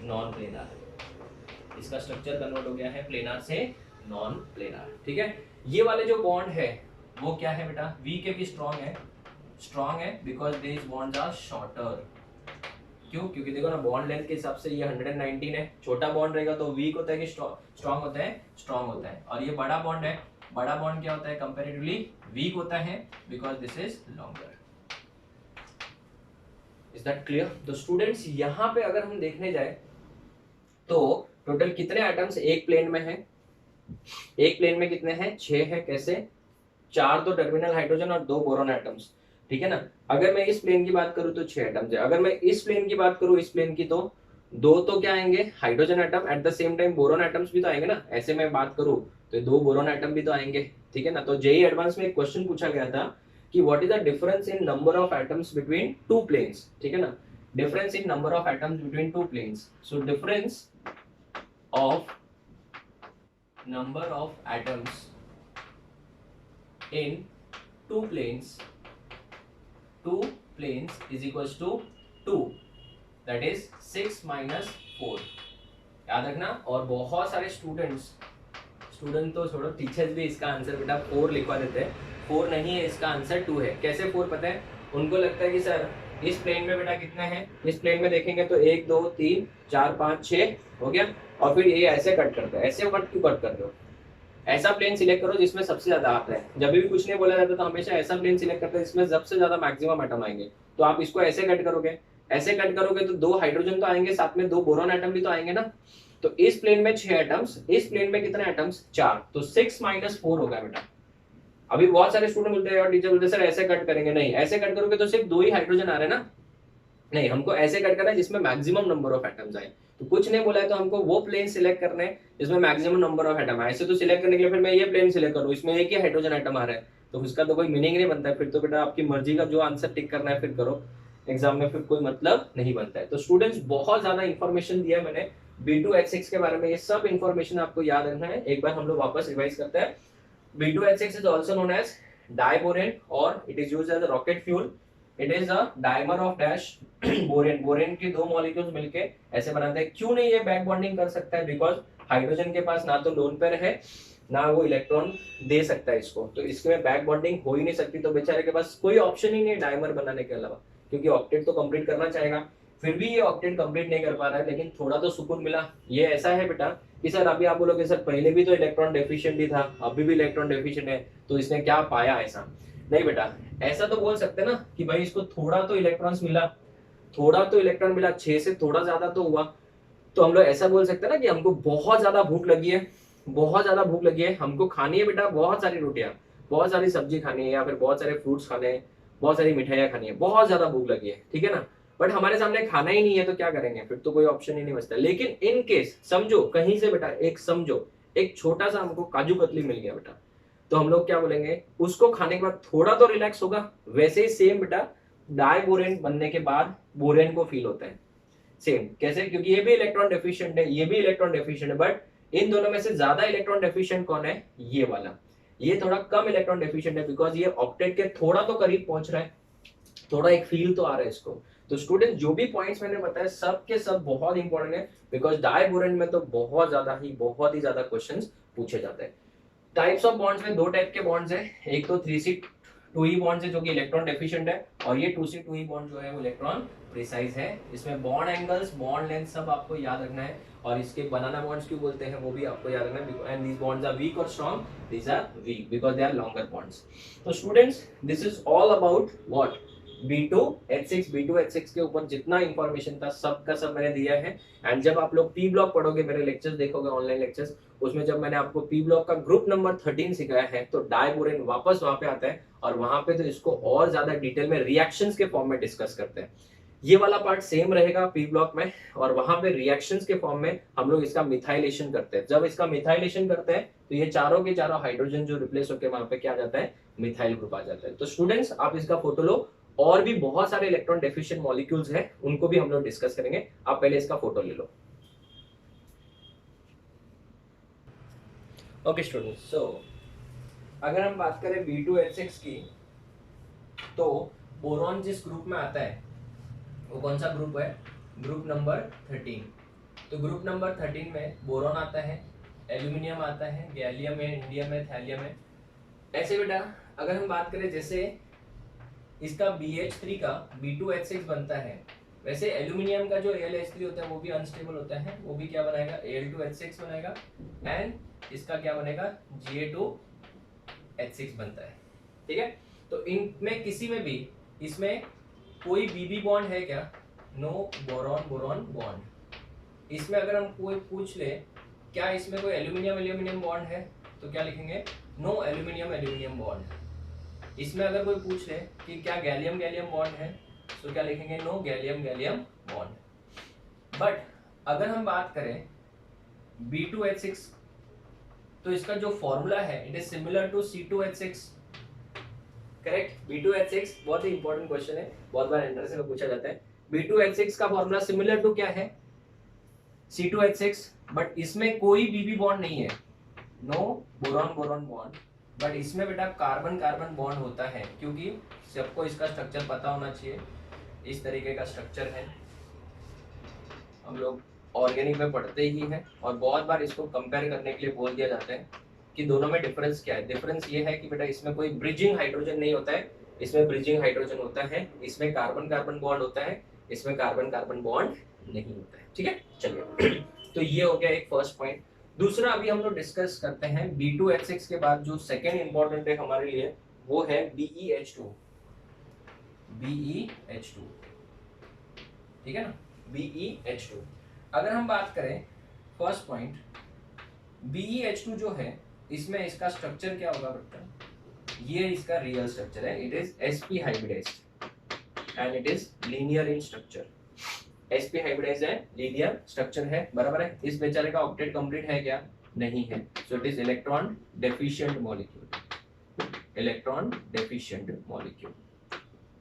नॉन प्लेनार। इसका स्ट्रक्चर कन्वर्ट हो गया है प्लेनार से नॉन प्लेनार, ठीक है। ये वाले जो बॉन्ड है वो क्या है बेटा, वीक है कि स्ट्रॉन्ग है because these bonds are shorter. क्यों, क्योंकि देखो ना बॉन्ड लेंथ के हिसाब से ये 119 है, छोटा बॉन्ड रहेगा तो वीक होता है कि स्ट्रॉन्ग होता है, स्ट्रॉन्ग होता है। और ये बड़ा बॉन्ड है, बड़ा बॉन्ड क्या होता है, कंपैरेटिवली वीक होता है because this is longer. Is that clear? तो स्टूडेंट्स यहाँ पे अगर हम देखने जाए तो टोटल कितने एटम्स एक प्लेन में है, एक प्लेन में कितने हैं, 6 है। कैसे, 4 तो टर्मिनल हाइड्रोजन और 2 बोरॉन एटम्स, ठीक है ना। अगर मैं इस प्लेन की बात करूं तो 6 एटम्स है, अगर मैं इस प्लेन की बात करूं, इस प्लेन की, तो 2 तो क्या आएंगे, hydrogen atom, at the same time boron atoms भी तो आएंगे ना। ऐसे मैं बात करूं तो 2 बोरॉन एटम भी तो आएंगे, ठीक है ना। तो जेईई एडवांस में एक क्वेश्चन पूछा गया था कि what is the difference in number of atoms between 2 planes, ठीक है ना, difference in number of atoms between 2 planes. So difference of number of atoms in two planes is equals to 2, that is 6 minus 4, याद रखना। और बहुत सारे student तो छोड़ो, टीचर्स भी इसका आंसर बेटा 4 लिखवा देते हैं, 4 नहीं है, इसका आंसर 2 है। कैसे 4 पता है, उनको लगता है कि सर इस प्लेन में बेटा कितने हैं, इस प्लेन में देखेंगे तो 1 2 3 4 5 6 हो गया, और फिर ये ऐसे कट करता है, ऐसे कट क्यों कट कर रहे हो, ऐसा प्लेन सिलेक्ट करो जिसमें सबसे ज्यादा आता है। जब भी कुछ नहीं बोला जाता तो हमेशा ऐसा प्लेन सिलेक्ट करते हैं जिसमें सबसे ज्यादा मैक्सिमम एटम आएंगे। तो आप इसको ऐसे कट करोगे, ऐसे कट करोगे तो 2 हाइड्रोजन तो आएंगे, साथ में 2 बोरॉन एटम भी तो आएंगे ना। तो इस प्लेन में 6 एटम्स, इस प्लेन में कितने एटम्स, 4, तो 6 माइनस 4 होगा बेटा। अभी बहुत सारे स्टूडेंट बोलते हैं और टीचर बोलते हैं सर ऐसे कट करेंगे, नहीं ऐसे कट करोगे तो सिर्फ 2 ही हाइड्रोजन आ रहे हैं ना, नहीं हमको ऐसे कट करना है जिसमें मैक्सिमम नंबर ऑफ एटम्स आए। तो कुछ नहीं बोला है तो हमको वो प्लेन सिलेक्ट करना है जिसमें मैक्सिमम नंबर ऑफ एटम आए। ऐसे तो सिलेक्ट करने के लिए फिर मैं ये प्लेन सिलेक्ट करूँ, इसमें एक ही हाइड्रोजन एटम आ रहा है तो उसका तो कोई मीनिंग नहीं बनता है। फिर तो बेटा आपकी मर्जी का जो आंसर टिक करना है फिर करो, एग्जाम में फिर कोई मतलब नहीं बनता है। तो स्टूडेंट्स बहुत ज्यादा इंफॉर्मेशन दिया है मैंने B2H6 के बारे में, ये सब इंफॉर्मेशन आपको याद रखना है। एक बार हम लोग वापस रिवाइज करते हैं। B2H6 is also known as diborane और it is used as a rocket fuel. It is a dimer of dash borane, borane के 2 मॉलिक्यूल्स मिलके ऐसे बनाते हैं। क्यों नहीं ये बैक बॉन्डिंग कर सकता है, बिकॉज हाइड्रोजन के पास ना तो लोन पेयर है ना वो इलेक्ट्रॉन दे सकता है इसको, तो इसके में बैक बॉन्डिंग हो ही नहीं सकती। तो बेचारे के पास कोई ऑप्शन ही नहीं है डाइमर बनाने के अलावा, क्योंकि ऑक्टेट तो कंप्लीट करना चाहेगा। फिर भी ये ऑक्टेट कंप्लीट नहीं कर पा रहा है, लेकिन थोड़ा तो सुकून मिला। ये ऐसा है बेटा कि सर अभी आप बोलोगे सर पहले भी तो इलेक्ट्रॉन डेफिशिएंट ही था, अभी भी इलेक्ट्रॉन डेफिशिएंट है, तो इसने क्या पाया ऐसा। नहीं बेटा, ऐसा तो बोल सकते ना कि भाई इसको थोड़ा तो इलेक्ट्रॉन्स मिला, थोड़ा तो इलेक्ट्रॉन मिला, 6 से थोड़ा ज्यादा तो हुआ, तो हम लोग ऐसा बोल सकते हैं ना कि हमको बहुत ज्यादा भूख लगी है, बहुत ज्यादा भूख लगी है, हमको खानी है बेटा बहुत सारी रोटियां, बहुत सारी सब्जी खानी है, या फिर बहुत सारे फ्रूट्स खाने हैं, बहुत सारी मिठाइयाँ खानी है, बहुत ज्यादा भूख लगी है, ठीक है ना। बट हमारे सामने खाना ही नहीं है तो क्या करेंगे, फिर तो कोई ऑप्शन ही नहीं बचता। लेकिन इन केस समझो कहीं से बेटा एक समझो एक छोटा सा हमको काजू कतली मिल गया बेटा, तो हम लोग क्या बोलेंगे, उसको खाने के बाद थोड़ा तो रिलैक्स होगा। वैसे ही सेम बेटा डाइबोरेन बनने के बाद बोरेन को फील होता है। सेम कैसे, क्योंकि ये भी इलेक्ट्रॉन डेफिशिएंट है, ये भी इलेक्ट्रॉन डेफिशिएंट है, बट इन दोनों में से ज्यादा इलेक्ट्रॉन डेफिशिएंट कौन है, ये वाला। ये थोड़ा कम इलेक्ट्रॉन डेफिशिएंट है, बिकॉज ये ऑक्टेट के थोड़ा तो करीब पहुंच रहा है, थोड़ा एक फील तो आ रहा है इसको। तो स्टूडेंट जो भी पॉइंट्स मैंने बताया सब के सब बहुत इंपॉर्टेंट है, बिकॉज डाइबोरेन में तो बहुत ही ज्यादा क्वेश्चंस पूछे जाते हैं। टाइप्स ऑफ बॉन्ड्स में दो टाइप के बॉन्ड्स है, एक तो 3C2E बॉन्ड्स है जो कि इलेक्ट्रॉन डेफिशिएंट है, और ये 2C2E बॉन्ड जो है वो इलेक्ट्रॉन प्रिसाइज है। इसमें बॉन्ड एंगल्स, बॉन्ड लेंथ सब आपको याद रखना है, और इसके बनाना बॉन्ड्स क्यों बोलते हैं वो भी आपको याद रखना है। And these bonds are weak और strong, these are weak because they are longer bonds. तो students this is all about what, B2H6। B2H6 के ऊपर जितना इंफॉर्मेशन था सब का सब मैंने दिया है। एंड जब आप लोग पी ब्लॉक पढ़ोगे, मेरे लेक्चर्स देखोगे ऑनलाइन लेक्चर्स, उसमें जब मैंने आपको पी ब्लॉक का ग्रुप नंबर 13 सिखाया है, तो डाइबोरेन वापस वहां पे आता है, और वहां पे तो इसको और ज्यादा डिटेल में रिएक्शंस के फॉर्म में डिस्कस करते हैं। ये वाला पार्ट सेम रहेगा पी ब्लॉक में, और वहां पे रिएक्शंस के फॉर्म में हम लोग इसका मिथाइलेशन करते हैं। जब इसका मिथाइलेशन करते हैं तो ये चारों के चारों हाइड्रोजन जो रिप्लेस होकर वहां पे क्या आ जाता है, मिथाइल ग्रुप आ जाता है। तो स्टूडेंट्स आप इसका फोटो लो, और भी बहुत सारे इलेक्ट्रॉन डेफिशिएंट मॉलिक्यूल्स हैं, उनको भी हम लोग डिस्कस करेंगे। आप पहले इसका फोटो ले लो। ओके स्टूडेंट्स, सो अगर हम बात करें B2H6 की, तो बोरॉन जिस ग्रुप में आता है वो कौन सा ग्रुप है, ग्रुप नंबर 13। तो ग्रुप नंबर 13 में बोरॉन आता है, एल्यूमिनियम आता है, गैलियम है, इंडियम है, थैलियम है। ऐसे बेटा अगर हम बात करें जैसे इसका BH3 का B2H6 बनता है, वैसे एल्यूमिनियम का जो AlH3 होता है वो भी अनस्टेबल होता है, वो भी क्या बनाएगा, Al2H6 बनाएगा, एंड इसका क्या बनेगा, Ga2H6 बनता है, ठीक है। तो इनमें किसी में भी इसमें कोई BB बॉन्ड है क्या, नो बोरॉन बोरॉन बॉन्ड। इसमें अगर हम कोई पूछ ले क्या इसमें कोई एल्यूमिनियम एल्यूमिनियम बॉन्ड है, तो क्या लिखेंगे, नो एल्यूमिनियम एल्यूमिनियम बॉन्ड। इसमें अगर कोई पूछ ले कि क्या गैलियम गैलियम बॉन्ड है, तो क्या लिखेंगे, no gallium gallium bond. But अगर हम बात करें B2H6, तो इसका जो फॉर्मूला है it is similar to C2H6, correct. B2H6 बहुत ही इंपॉर्टेंट क्वेश्चन है, बहुत बार एंट्रेंस में पूछा जाता है। B2H6 का फॉर्मूला सिमिलर टू क्या है, C2H6, बट इसमें कोई BB बॉन्ड नहीं है, no boron boron bond. But इसमें बेटा कार्बन कार्बन बॉन्ड होता है, क्योंकि सबको इसका स्ट्रक्चर पता होना चाहिए। इस तरीके का स्ट्रक्चर है, हम लोग ऑर्गेनिक में पढ़ते ही हैं, और बहुत बार इसको कंपेयर करने के लिए बोल दिया जाता है कि दोनों में डिफरेंस क्या है। डिफरेंस ये है कि बेटा इसमें कोई ब्रिजिंग हाइड्रोजन नहीं होता है, इसमें ब्रिजिंग हाइड्रोजन होता है, इसमें कार्बन कार्बन बॉन्ड होता है, इसमें कार्बन कार्बन बॉन्ड नहीं होता है, ठीक है। चलिए तो ये हो गया एक फर्स्ट पॉइंट। दूसरा अभी हम लोग डिस्कस करते हैं B2H6 के बाद जो सेकेंड इंपॉर्टेंट है हमारे लिए, वो है BeH2। BeH2, ठीक है ना, BeH2। अगर हम बात करें फर्स्ट पॉइंट, BeH2 जो है इसमें इसका स्ट्रक्चर क्या होगा बेटा, ये इसका रियल स्ट्रक्चर है, it is sp hybridized and it is linear in structure. sp hybridized है, लीनियर स्ट्रक्चर है, बराबर है। इस बेचारे का ऑक्टेट कंप्लीट है क्या, नहीं है, so it is electron deficient molecule, electron deficient molecule.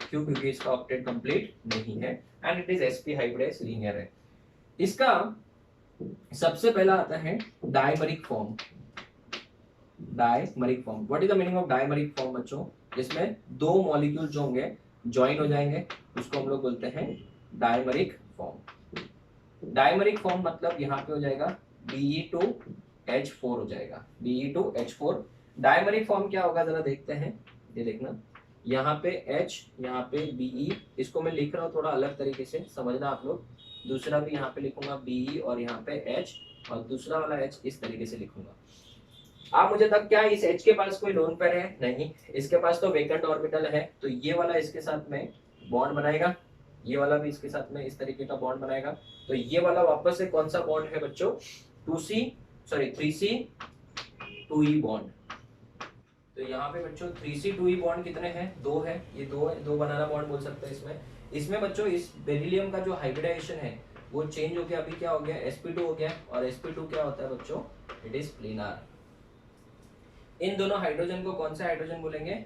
क्यों, क्योंकि इसका ऑक्टेट कंप्लीट नहीं है, and it is sp hybridized, linear है। इसका सबसे पहला आता है dimeric form. Dimeric form, what is the meaning of dimeric form बच्चों, जिसमें दो मॉलिक्यूल जो होंगे ज्वाइन हो जाएंगे, उसको हम लोग बोलते हैं डायमरिक फॉर्म। डायमरिक फॉर्म मतलब यहाँ पे हो जाएगा Be2H4 हो जाएगा, Be2H4। डायमरिक फॉर्म क्या होगा जरा देखते हैं, ये देखना, यहाँ पे H, यहाँ पे Be, इसको मैं लिख रहा हूँ थोड़ा अलग तरीके से, समझना आप लोग। दूसरा भी यहाँ पे लिखूंगा Be, और यहाँ पे H, और दूसरा वाला H इस तरीके से लिखूंगा। आप मुझे तक क्या इस H के पास कोई लोन पेयर है, नहीं, इसके पास तो वेकेंट ऑर्बिटल है, तो ये वाला इसके साथ में बॉन्ड बनाएगा, ये वाला भी इसके साथ में इस तरीके का बॉन्ड बनाएगा। तो ये वाला वापस से कौन सा बॉन्ड है बच्चों, 3C2E बॉन्ड। तो यहाँ पे बच्चों 3C2E बॉन्ड कितने हैं, 2 है, ये 2 है, 2 बनाना बॉन्ड बोल सकते हैं इसमें। इसमें बच्चों इस बेरिलियम का जो हाइब्रिडाइजेशन है वो चेंज हो गया, अभी क्या हो गया, sp2 हो गया, और sp2 क्या होता है बच्चों, इट इज प्लेनर। इन दोनों हाइड्रोजन को कौन सा हाइड्रोजन बोलेंगे,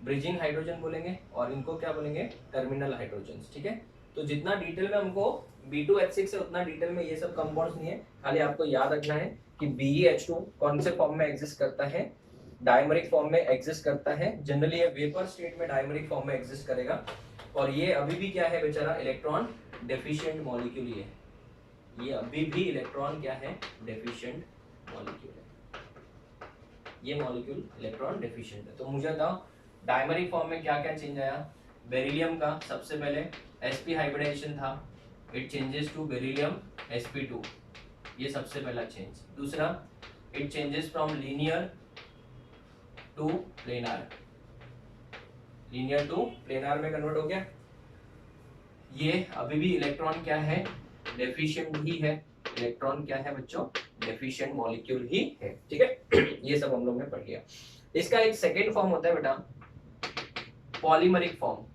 ब्रिजिंग हाइड्रोजन बोलेंगे, और इनको क्या बोलेंगे, टर्मिनल हाइड्रोजन। ठीक है, तो जितना डिटेल में हमको B2H6 है उतना डिटेल में ये सब कंपाउंड्स नहीं है, खाली आपको याद रखना है कि BeH2 कौन से फॉर्म में एग्जिस्ट करता है, डायमरिक फॉर्म में एग्जिस्ट करता है। जनरली ये वेपर स्टेट में डायमरिक फॉर्म में एग्जिस्ट करेगा, और ये अभी भी क्या है बेचारा, इलेक्ट्रॉन डेफिशिएंट मॉलिक्यूल। ये अभी भी इलेक्ट्रॉन क्या है, डेफिशिएंट मॉलिक्यूल है, ये मॉलिक्यूल इलेक्ट्रॉन डेफिशिएंट है। तो मुझे बताओ डायमरिक फॉर्म में क्या क्या चेंज आया। बेरिलियम का सबसे पहले sp हाइब्रिडाइजेशन था, it changes to beryllium sp2, ये सबसे पहला चेंज। दूसरा, it changes from linear to planar, linear to planar में कन्वर्ट हो गया। ये अभी भी इलेक्ट्रॉन क्या है, डेफिशिएंट ही है, इलेक्ट्रॉन क्या है बच्चों, डेफिशिएंट मॉलिक्यूल ही है। ठीक है ये सब हम लोग ने पढ़ लिया। इसका एक सेकेंड फॉर्म होता है बेटा पॉलीमरिक फॉर्म,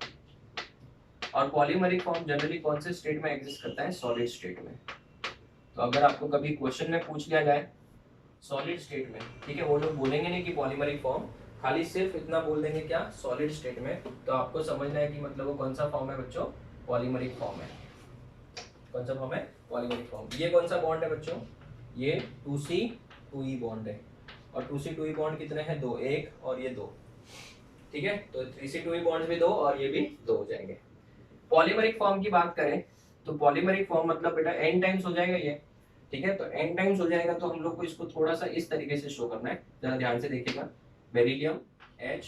और पॉलीमरिक फॉर्म जनरली कौन से स्टेट में एग्जिस्ट करता है, सॉलिड स्टेट में। तो अगर आपको कभी क्वेश्चन में पूछ लिया जाए सॉलिड स्टेट में, ठीक है, वो लोग बोलेंगे नहीं कि पॉलीमरिक फॉर्म, खाली सिर्फ इतना बोल देंगे क्या, सॉलिड स्टेट में, तो आपको समझना है कि मतलब वो कौन सा फॉर्म है बच्चों, पॉलीमरिक फॉर्म है। कौन सा फॉर्म है, पॉलीमरिक फॉर्म। ये कौन सा बॉन्ड है बच्चों, ये 2C2E बॉन्ड है, और 2C2E बॉन्ड कितने हैं, 2, 1 और ये 2। ठीक है, तो 3C2E बॉन्ड भी 2 और ये भी 2 हो जाएंगे। पॉलीमरिक फॉर्म की बात करें तो पॉलीमरिक फॉर्म मतलब बेटा n टाइम्स हो जाएगा ये। ठीक है, तो n टाइम्स हो जाएगा तो हम लोग को इसको थोड़ा सा इस तरीके से शो करना है, जरा ध्यान से देखिएगा। बेरिलियम H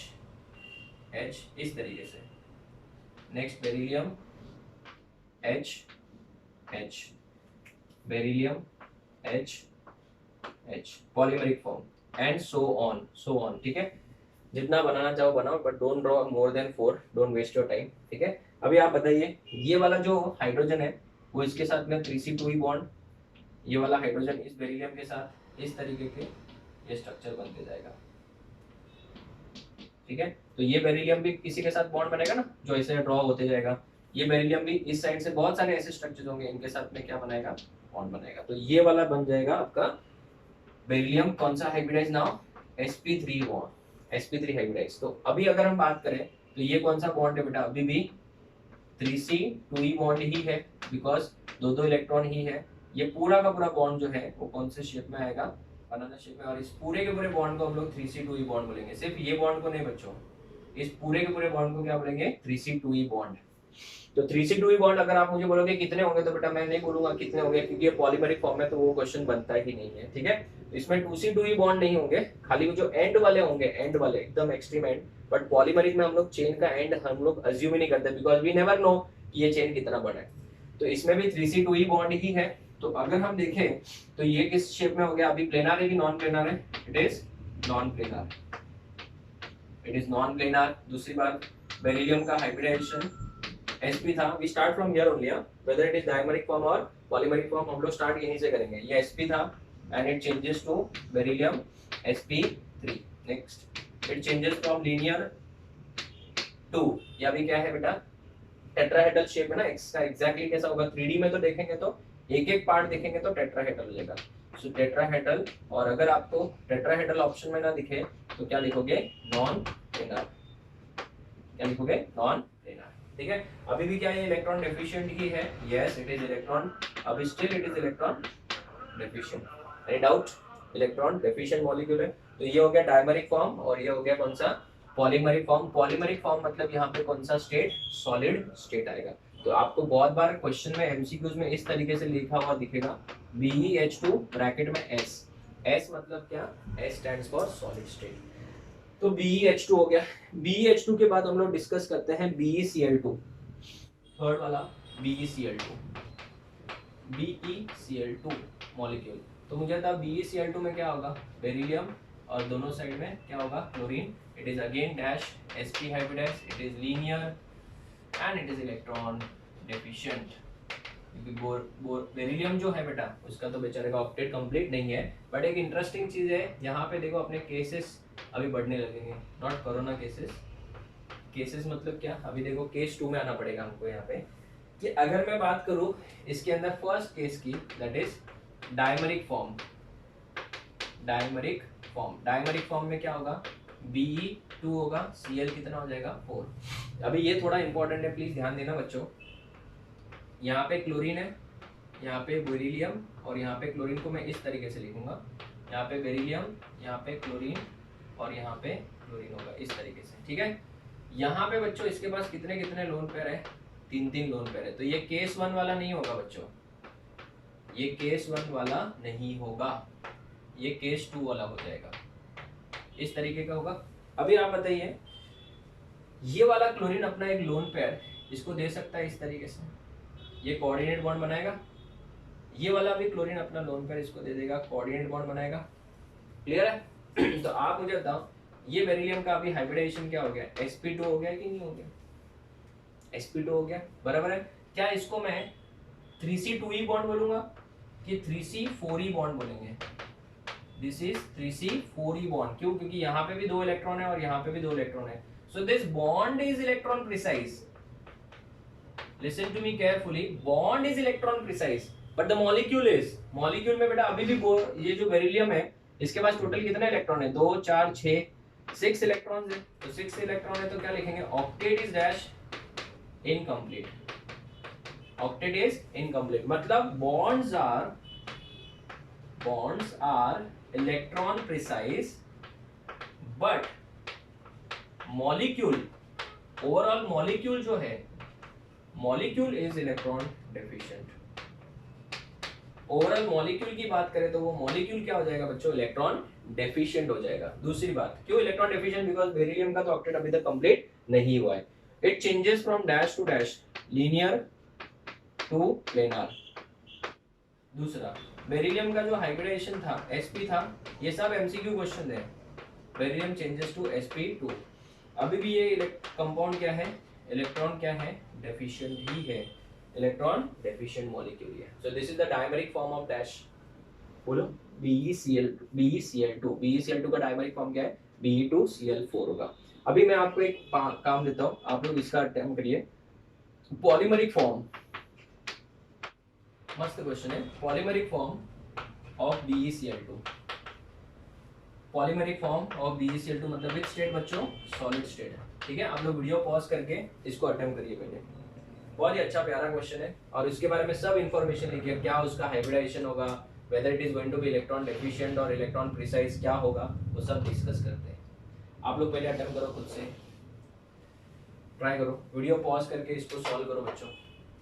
H इस तरीके से, next beryllium H H, beryllium H H, polymeric form and so on. ठीक है, जितना बनाना चाहो बनाओ, but don't draw more than 4, don't waste your time. ठीक है, अभी आप बताइए ये वाला जो हाइड्रोजन है वो इसके साथ में 3C2E बॉन्ड, ये वाला हाइड्रोजन इस बेरिलियम के साथ इस तरीके के ये स्ट्रक्चर बनते जाएगा। ठीक है, तो ये बेरिलियम भी किसी के साथ बॉन्ड बनेगा ना, जो ऐसे ड्रॉ होते जाएगा। ये बेरिलियम भी इस साइड से बहुत सारे ऐसे स्ट्रक्चर होंगे, इनके साथ में क्या बनाएगा, बॉन्ड बनेगा। तो ये वाला बन जाएगा आपका बेरिलियम, कौन सा hybridise now, sp3 bond, sp3 hybridise. तो अभी अगर हम बात करें तो ये कौन सा बॉन्ड है बेटा, अभी भी 3C2E बॉन्ड ही है, बिकॉज दो इलेक्ट्रॉन ही है। ये पूरा का पूरा बॉन्ड जो है वो कौन से शेप में आएगा, बनाना शेप में, और इस पूरे के पूरे बॉन्ड को हम लोग 3C2E बॉन्ड बोलेंगे। सिर्फ ये बॉन्ड को नहीं बच्चों, इस पूरे के पूरे बॉन्ड को क्या बोलेंगे, 3C2E बॉन्ड। तो 3C2E बॉन्ड अगर आप मुझे बोलोगे कितने होंगे, तो बेटा मैं नहीं बोलूंगा कितने होंगे, क्योंकि ये पॉलीमरिक फॉर्म है तो वो क्वेश्चन बनता ही नहीं है। ठीक है, इसमें 2C2E बॉन्ड नहीं होंगे, खाली वो जो एंड वाले होंगे, एंड वाले एकदम एक्सट्रीम एंड। बट पॉलीमरिक में हम लोग चेन का एंड हम लोग अज्यूम ही नहीं करते, बिकॉज वी नेवर नो कि ये चेन कितना बड़ा है। तो इसमें भी 3C2E बॉन्ड ही है। तो अगर हम देखें तो ये किस शेप में हो गया, अभी प्लेनर है कि नॉन प्लेनर है, it is non planar, it is non planar. दूसरी बात, बेरिलियम का हाइब्रिडाइजेशन sp था, we start from here only, whether it is dimeric form और पॉलीमरिक फॉर्म हम लोग स्टार्ट यहीं से करेंगे। ये sp था and it changes to beryllium sp3। Next, it changes from linear to, या भी क्या है बेटा, टेट्राहेड्रल शेप है ना, इसका एग्जैक्टली कैसा होगा, 3D में तो देखेंगे तो एक एक पार्ट देखेंगे तो टेट्राहेड्रल मिलेगा। सो टेट्राहेड्रल, और अगर आपको टेट्राहेड्रल ऑप्शन में ना दिखे तो क्या लिखोगे, नॉन प्लेनर, क्या लिखोगे, नॉन प्लेनर। ठीक है, अभी भी क्या ये इलेक्ट्रॉन डेफिशिएंट ही है, यस इट इज इलेक्ट्रॉन, अभी still it is electron deficient, any doubt, electron deficient molecule है। तो ये हो गया डायमरिक फॉर्म, और ये हो गया कौन सा, पॉलीमरिक फॉर्म। पॉलीमरिक फॉर्म मतलब यहाँ पे कौन सा स्टेट, सॉलिड स्टेट आएगा। तो आपको बहुत बार क्वेश्चन में एमसीक्यूज में इस तरीके से लिखा हुआ दिखेगा, BeH2 ब्रैकेट में S, S मतलब क्या, S stands for solid state. तो BeH2 हो गया। BeH2 के बाद हम लोग डिस्कस करते हैं BeCl2, थर्ड वाला BeCl2, BeCl2 मॉलिक्यूल। तो मुझे था BeCl2 में क्या होगा, बेरिलियम, और दोनों साइड में क्या होगा, chlorine. It is again dash sp hybridize, it is linear and it is electron deficient, क्योंकि बेरिलियम जो है बेटा उसका तो बेचारे का ऑक्टेट कंप्लीट नहीं है। बट एक इंटरेस्टिंग चीज है यहाँ पे देखो, अपने केसेस अभी बढ़ने लगेंगे, नॉट कोरोना केसेस। केसेस मतलब क्या, अभी देखो केस 2 में आना पड़ेगा हमको यहाँ पे, कि अगर मैं बात करूँ इसके अंदर फर्स्ट केस की, that is dimeric form. Dimeric form में क्या होगा, Be2 होगा, Cl कितना हो जाएगा 4। अभी ये थोड़ा इंपॉर्टेंट है, प्लीज ध्यान देना बच्चों। यहाँ पे क्लोरीन है, यहाँ पे बेरिलियम, और यहाँ पे क्लोरीन को मैं इस तरीके से लिखूंगा, यहाँ पे बेरिलियम, यहाँ पे क्लोरीन, और यहाँ पे क्लोरीन होगा इस तरीके से, ठीक है। यहाँ पे बच्चों इसके पास कितने कितने लोन पेयर है, 3 लोन पेयर है। तो ये केस 1 वाला नहीं होगा बच्चों, ये केस 1 वाला नहीं होगा, ये केस 2 वाला हो जाएगा, इस तरीके का होगा। अभी आप बताइए, ये वाला क्लोरीन अपना एक लोन पेयर इसको दे सकता है इस तरीके से, ये कोऑर्डिनेट बॉन्ड बनाएगा। ये वाला भी क्लोरीन अपना लोन पेयर इसको दे देगा, कोऑर्डिनेट बॉन्ड बनाएगा। क्लियर है? तो आप मुझे बताओ, ये बेरिलियम का अभी हाइब्रिडाइजेशन क्या हो गया, sp2 हो गया कि नहीं हो गया, sp2 हो गया, बराबर है। क्या इसको मैं 3c2e बॉन्ड बोलूंगा कि 3c4e बॉन्ड बोलेंगे? This is 3c4e bond. क्यों? क्योंकि यहाँ पे भी 2 इलेक्ट्रॉन है और यहाँ पे भी 2 इलेक्ट्रॉन है। So this bond is electron precise. Listen to me carefully. Bond is electron precise, but the molecule is, molecule में बेटा अभी भी ये जो बेरिलियम है इसके पास टोटल कितने इलेक्ट्रॉन है, 2 4 6 6 इलेक्ट्रॉन है। तो 6 इलेक्ट्रॉन है तो क्या लिखेंगे, octet is dash incomplete. Octet is incomplete मतलब bonds are electron precise, but molecule, overall molecule जो है, molecule is electron deficient. Overall molecule की बात करें तो वो मॉलिक्यूल क्या हो जाएगा बच्चों, इलेक्ट्रॉन डेफिशिएंट हो जाएगा। दूसरी बात, क्यों इलेक्ट्रॉन डेफिशिएंट, बिकॉज़ बेरिलियम का तो ऑक्टेट अभी तक कंप्लीट नहीं हुआ है। It changes from dash to dash, linear to planar. दूसरा, बेरिलियम का जो हाइब्रिडाइजेशन था sp था, ये सब एमसीक्यू क्वेश्चन है। Beryllium changes to sp2। अभी भी ये कंपाउंड क्या है, इलेक्ट्रॉन क्या है, डेफिशिएंट ही है, इलेक्ट्रॉन डेफिशिएंट मॉलिक्यूल है। So this is the dimeric form of dash, बोलो BeCl2। BeCl2 का डायमरिक फॉर्म क्या है, Be2Cl4 होगा। अभी मैं आपको एक काम देता हूं, आप लोग इसका अटेम्प्ट करिए। पॉलीमरिक फॉर्म, मस्त क्वेश्चन है। Polymeric form of BeCl2, polymeric form of BeCl2 मतलब विच स्टेट बच्चों, सॉलिड स्टेट। ठीक है, आप लोग वीडियो पॉज करके इसको अटेम्प्ट करिए पहले। बहुत ही अच्छा प्यारा क्वेश्चन है और इसके बारे में सब इंफॉर्मेशन लिखिए, क्या उसका हाइब्रिडाइजेशन होगा, whether it is going to be electron deficient और इलेक्ट्रॉन प्रिसाइज क्या होगा, वो सब डिस्कस करते हैं। आप लोग पहले अटेम्प्ट करो, खुद से ट्राई करो, वीडियो पॉज करके इसको सॉल्व करो बच्चों,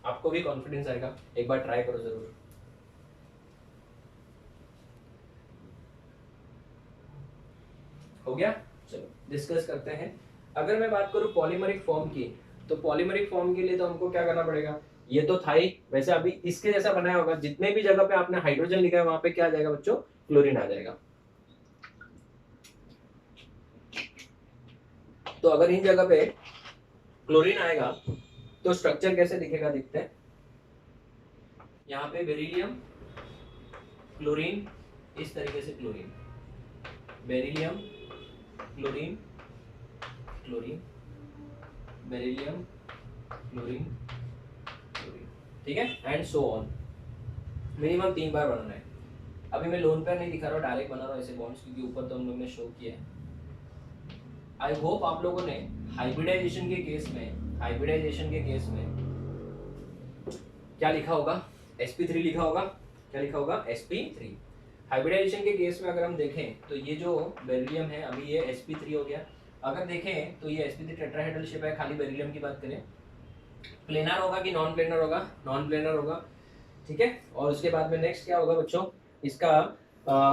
आपको भी कॉन्फिडेंस आएगा। एक बार ट्राई करो जरूर। हो गया? चलो डिस्कस करते हैं। अगर मैं बात करूं पॉलीमरिक फॉर्म की, तो पॉलीमरिक फॉर्म के लिए तो हमको क्या करना पड़ेगा, ये तो था ही, वैसे अभी इसके जैसा बनाया होगा, जितने भी जगह पे आपने हाइड्रोजन लिखा है वहां पे क्या आ जाएगा बच्चों, क्लोरीन आ जाएगा। तो अगर इन जगह पे क्लोरीन आएगा तो स्ट्रक्चर कैसे दिखेगा, दिखते हैं। यहाँ पे बेरिलियम, क्लोरीन, इस तरीके से chlorine, beryllium, chlorine, chlorine, beryllium, chlorine, chlorine, ठीक है, एंड सो ऑन। मिनिमम 3 बार बनाना है। अभी मैं लोन पेयर नहीं दिखा रहा हूँ, डायरेक्ट बना रहा हूँ ऐसे बॉन्ड्स, क्योंकि ऊपर तो हम लोग ने शो किया है। आई होप आप लोगों ने हाइब्रिडाइजेशन के केस में क्या लिखा होगा, sp3 लिखा होगा। क्या लिखा होगा, sp3। हाइब्रिडाइजेशन के केस में अगर हम देखें तो ये जो बेरिलियम है अभी ये sp3 हो गया। अगर देखें तो ये sp3 टेट्राहेड्रल शेप है, खाली बेरिलियम की बात करें, प्लेनर होगा कि नॉन प्लेनर होगा, नॉन प्लेनर होगा, ठीक है। और उसके बाद में नेक्स्ट क्या होगा बच्चों, इसका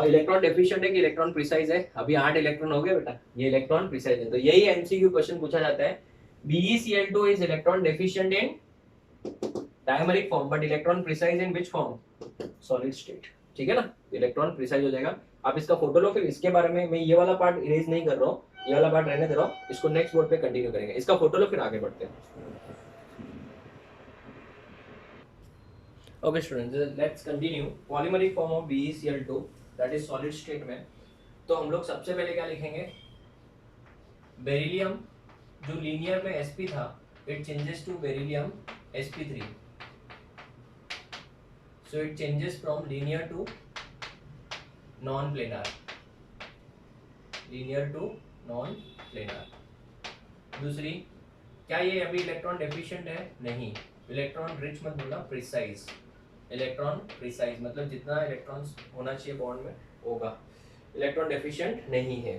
इलेक्ट्रॉन डेफिशिएंट है कि इलेक्ट्रॉन प्रिसाइज है। अभी 8 इलेक्ट्रॉन हो गए बेटा, ये इलेक्ट्रॉन प्रिसाइज है। तो यही एमसीक्यू क्वेश्चन पूछा जाता है, BeCl2 is electron deficient in dimeric form but electron precise in which form, solid state, ठीक है ना। इलेक्ट्रॉन प्रिसाइज हो जाएगा। आप इसका फोटो लो, फिर इसके बारे में मैं ये वाला पार्ट इरेज नहीं कर रहा हूँ, ये वाला पार्ट रहने दे रहा हूँ, इसको नेक्स्ट बोर्ड पे कंटिन्यू करेंगे। इसका फोटो लो फिर आगे बढ़ते हैं। Okay students, let's continue. Polymeric form of BeCl2 that is solid state में, तो हम लोग सबसे पहले क्या लिखेंगे, बेरिलियम जो लीनियर में sp था, it changes to beryllium sp3, so it changes from linear to non planar, linear to non planar. दूसरी, क्या ये अभी इलेक्ट्रॉन डेफिशिएंट है? नहीं, इलेक्ट्रॉन रिच मत बोलना, प्रिसाइज, इलेक्ट्रॉन प्रिसाइज मतलब जितना इलेक्ट्रॉन्स होना चाहिए बॉन्ड में होगा, इलेक्ट्रॉन डेफिशिएंट नहीं है।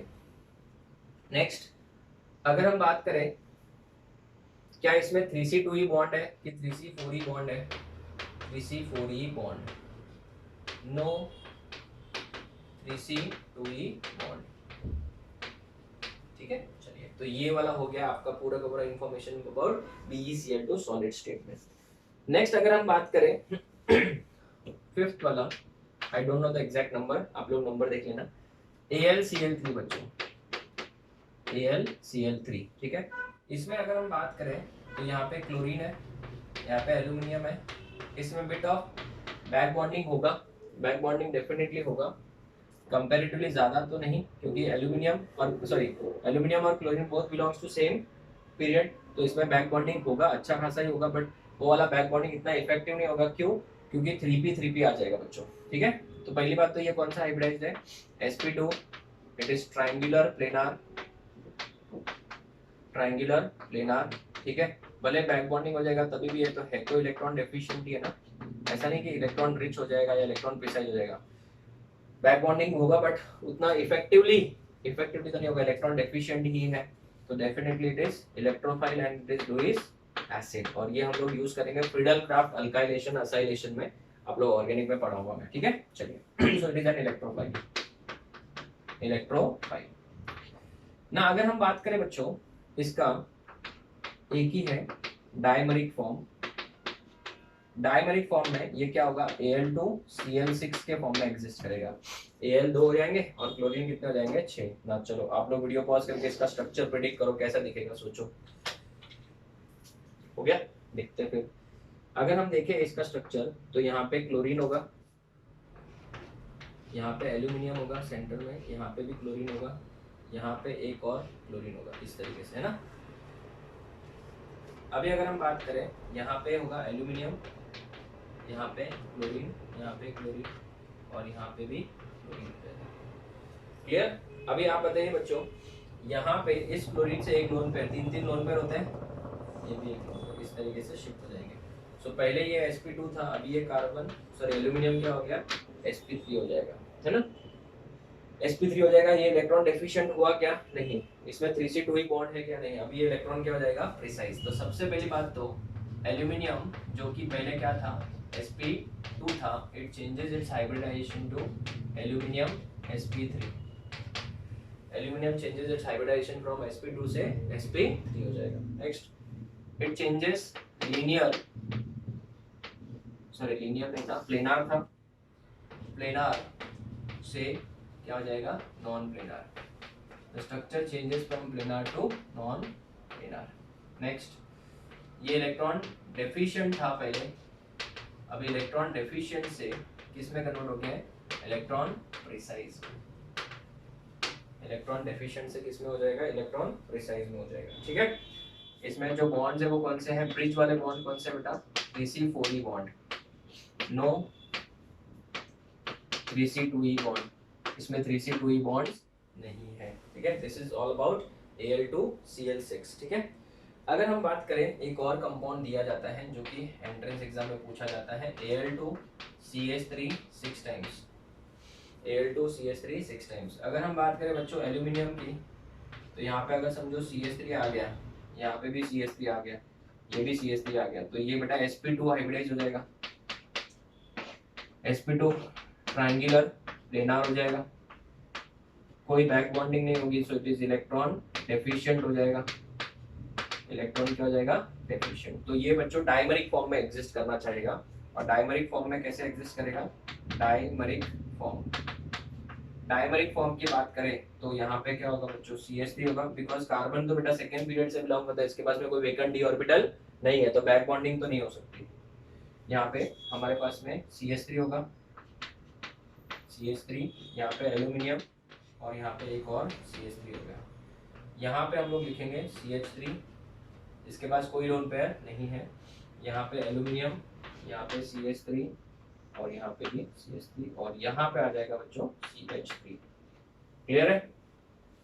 नेक्स्ट, अगर हम बात करें क्या इसमें 3C2E बॉन्ड है कि 3C4E बॉन्ड है? 3C4E bond, no 3C2E bond, ठीक है। चलिए, तो ये वाला हो गया आपका पूरा का पूरा information about BeCl2 solid state में। नेक्स्ट अगर हम बात करें फिफ्थ वाला, I don't know the exact number, आप लोग नंबर देख लेना, AlCl3 बच्चों, AlCl3, ठीक है। इसमें अगर हम बात करें तो यहाँ पे क्लोरीन है, यहाँ पे एल्यूमिनियम है, इसमें बिट ऑफ बैक बॉन्डिंग होगा, बैक बॉन्डिंग डेफिनेटली होगा, कंपैरेटिवली ज्यादा तो नहीं क्योंकि एल्यूमिनियम और chlorine both belongs to same period, तो इसमें बैक बॉन्डिंग होगा, अच्छा खासा ही होगा, बट वो वाला बैक बॉन्डिंग इतना इफेक्टिव नहीं होगा। क्यों? क्योंकि 3p आ जाएगा बच्चों, ठीक है। तो पहली बात तो ये कौन सा हाइब्रिडाइज्ड है? sp2, it is triangular planar, ठीक है। भले बैक बॉन्डिंग हो जाएगा तभी भी ये तो है, तो इलेक्ट्रॉन डेफिशिएंट ही है ना, ऐसा नहीं कि इलेक्ट्रॉन रिच हो जाएगा या इलेक्ट्रॉन प्रिसाइज हो जाएगा, बैक बॉन्डिंग होगा बट उतना इफेक्टिवली तो नहीं होगा, इलेक्ट्रॉन डेफिशिएंट ही है, तो definitely it is electrophile and it is Lewis acid, और ये हम लोग यूज करेंगे फ्रीडल क्राफ्ट अल्काइलेशन असाइलेशन में, आप लोग ऑर्गेनिक में पढ़ाऊंगा मैं, ठीक है। चलिए, सो इट इज एन इलेक्ट्रोफाइल ना। अगर हम बात करें बच्चों, इसका एक ही है डायमरिक फॉर्म, डायमरिक फॉर्म में ये क्या होगा, Al2Cl6 के फॉर्म में एग्जिस्ट करेगा, Al 2 हो जाएंगे और क्लोरीन कितने हो जाएंगे, 6 ना। चलो आप लोग वीडियो पॉज करके इसका स्ट्रक्चर प्रेडिक्ट करो कैसा दिखेगा, सोचो। हो गया, देखते फिर। अगर हम देखें इसका स्ट्रक्चर, तो यहाँ पे क्लोरीन होगा, यहाँ पे एल्यूमिनियम होगा सेंटर में, यहाँ पे भी क्लोरीन होगा, यहाँ पे एक और क्लोरीन होगा, इस तरीके से, है ना। अभी अगर हम बात करें, यहाँ पे होगा एल्यूमिनियम, यहाँ पे क्लोरीन, यहाँ पे क्लोरीन और यहाँ पे भी क्लोरीन हो जाएगा। क्लियर? अभी आप बताइए बच्चों, यहाँ पे इस क्लोरीन से एक लोन पेयर, तीन लोन पेयर होते हैं, ये भी एक लोन पेयर, इस तरीके से शिफ्ट हो जाएंगे। सो पहले ये sp2 था, अभी ये कार्बन सॉरी एल्यूमिनियम क्या हो गया, sp3 हो जाएगा, है ना। sp3 हो जाएगा, ये इलेक्ट्रॉन डेफिशिएंट हुआ क्या? नहीं। इसमें 3C2E बॉन्ड है क्या? नहीं। अभी ये इलेक्ट्रॉन क्या हो जाएगा, प्रिसाइज। तो सबसे पहली बात तो एल्यूमिनियम जो कि पहले क्या था, sp2 था, it changes its hybridization to aluminium sp3, aluminium changes its hybridization from sp2 से sp3 हो जाएगा। नेक्स्ट, इट चेंजेस लीनियर नहीं था, प्लेनार था, प्लेनार से क्या हो जाएगा, non planar, the structure changes from planar to non planar. Next, ये इलेक्ट्रॉन डेफिशिएंट था पहले, अब इलेक्ट्रॉन डेफिशिएंट से किस में कन्वर्ट हो गया है, इलेक्ट्रॉन प्रिसाइज, इलेक्ट्रॉन डेफिशिएंट से किस में हो जाएगा, इलेक्ट्रॉन प्रिसाइज में हो जाएगा, ठीक है। इसमें जो बॉन्ड्स है वो कौन से हैं, ब्रिज वाले बॉन्ड कौन से बेटा, 3C4E bond, no 3C2E bond, इसमें 3C2E बॉन्ड्स नहीं है, ठीक है। This is all about Al2Cl6, ठीक है। अगर हम बात करें, एक और कंपाउंड दिया जाता है जो कि एंट्रेंस एग्जाम में पूछा जाता है, Al2CH3 6 टाइम्स, Al2CH3 6 टाइम्स। अगर हम बात करें बच्चों एल्यूमिनियम की, तो यहाँ पे अगर समझो CH3 आ गया, यहाँ पे भी CH3 आ गया, ये भी CH3 आ गया, तो ये बेटा sp2 हाइब्रिडाइज हो जाएगा, sp2 ट्रायंगुलर प्लेनार हो जाएगा, कोई बैक बॉन्डिंग नहीं होगी, सो इट इज इलेक्ट्रॉन डेफिशिएंट हो जाएगा, इलेक्ट्रॉन क्या हो जाएगा, डेफिशिएंट। तो ये बच्चों डायमरिक फॉर्म में एग्जिस्ट करना चाहेगा, और डायमरिक फॉर्म में कैसे एग्जिस्ट करेगा, डायमरिक फॉर्म की बात करें तो यहाँ पे क्या होगा बच्चों, CH3 होगा, बिकॉज कार्बन तो बेटा सेकेंड पीरियड से बिलोंग करता है, इसके पास में कोई वेकेंट डी ऑर्बिटल नहीं है, तो बैक बॉन्डिंग तो नहीं हो सकती। यहाँ पे हमारे पास में CH3 होगा, CH3, यहाँ पे एल्यूमिनियम और यहाँ पे एक और CH3 हो गया। यहाँ पे हम लोग लिखेंगे CH3, इसके पास कोई लोन पेयर नहीं है, यहाँ पे एल्यूमिनियम, यहाँ पे CH3 और यहाँ पे भी CH3 और यहाँ पे आ जाएगा बच्चों CH3। क्लियर है?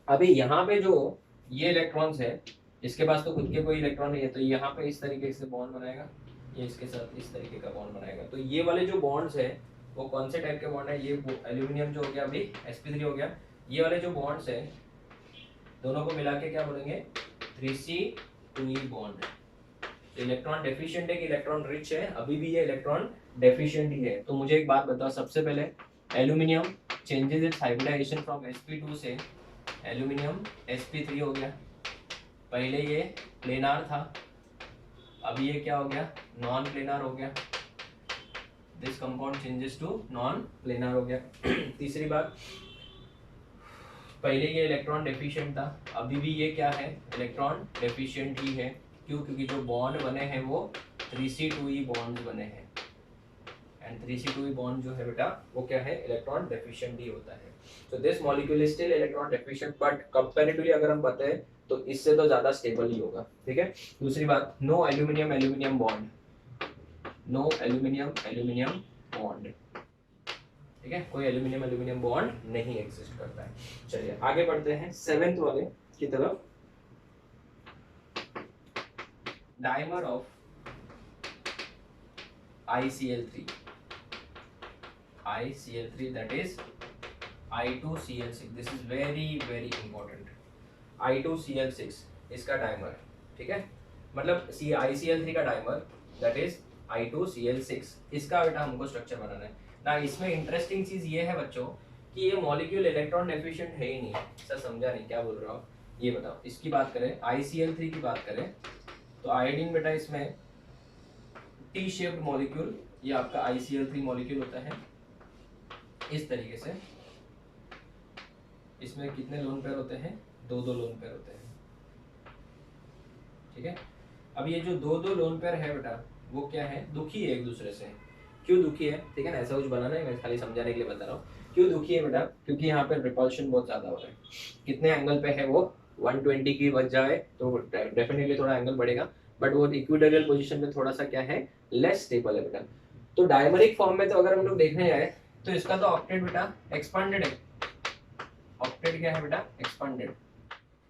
अभी यहाँ पे जो ये इलेक्ट्रॉन्स है, इसके पास तो खुद के कोई इलेक्ट्रॉन नहीं है, तो यहाँ पे इस तरीके से बॉन्ड बनाएगा, ये इसके साथ इस तरीके का बॉन्ड बनाएगा। तो ये वाले जो बॉन्ड्स है वो कौन से टाइप के बॉन्ड है? ये एल्यूमिनियम जो हो गया अभी sp3 हो गया, ये वाले जो बॉन्ड्स है दोनों को मिला के क्या बोलेंगे? 3C2E bond. इलेक्ट्रॉन डेफिशिएंट है कि इलेक्ट्रॉन रिच है? अभी भी ये इलेक्ट्रॉन डेफिशिएंट ही है। तो मुझे एक बात बताओ, सबसे पहले aluminium changes its hybridization from sp2 से एल्यूमिनियम sp3 हो गया। पहले ये प्लेनार था, अभी ये क्या हो गया? नॉन प्लेनार हो गया। This compound changes to non planar हो गया। तीसरी बात, पहले ये इलेक्ट्रॉन डेफिशिएंट था, अभी भी ये क्या है? इलेक्ट्रॉन डेफिशिएंट ही है। क्यों? क्योंकि जो बॉन्ड बने हैं वो 3C2E बॉन्ड बने हैं, एंड 3C2E बॉन्ड जो है बेटा वो क्या है? इलेक्ट्रॉन डेफिशिएंट ही होता है। So this molecule is still electron deficient, but comparatively अगर हम बताएं तो इससे तो ज्यादा स्टेबल ही होगा। ठीक है। दूसरी बात, no aluminium aluminium bond, no aluminium aluminium bond. ठीक है, कोई एल्यूमिनियम एल्यूमिनियम बॉन्ड नहीं एग्जिस्ट करता है। चलिए आगे बढ़ते हैं 7th वाले की तरफ। Dimer of ICl3, ICl3 that is I2Cl6, this is very very important। I2Cl6 इसका डाइमर, ठीक है, मतलब ICl3 का डाइमर दैट इज I2Cl6, इसका बेटा हमको स्ट्रक्चर बनाना है ना। इसमें इंटरेस्टिंग चीज ये है बच्चों कि ये मॉलिक्यूल इलेक्ट्रॉन डेफिशिएंट है ही नहीं। सर समझा नहीं, क्या बोल रहा हूँ ये बताओ। इसकी बात करें, ICl3 की बात करें तो आयोडीन बेटा इसमें टी शेप्ड मॉलिक्यूल, ये आपका ICl3 मॉलिक्यूल होता है इस तरीके से। इसमें कितने लोन पेयर होते हैं? दो लोन पेयर होते हैं। ठीक है, अब ये जो दो लोन पेयर है बेटा वो क्या है? दुखी है एक दूसरे से। क्यों दुखी है? ठीक है ना, ऐसा कुछ बनाना है, मैं खाली समझाने के लिए बता रहा हूँ। क्यों दुखी है बेटा? क्योंकि यहाँ पे रिपल्शन बहुत ज्यादा हो रहा है। कितने एंगल पे है वो? 120 की बच जाए तो डेफिनेटली थोड़ा एंगल बढ़ेगा, बट वो इक्विटोरियल पोजीशन में थोड़ा सा क्या है? लेस स्टेबल है बेटा। तो डायमरिक फॉर्म में तो अगर हम लोग देखने जाए तो इसका तो ऑक्टेट बेटा एक्सपांडेड है। ऑक्टेट क्या है बेटा? एक्सपांडेड,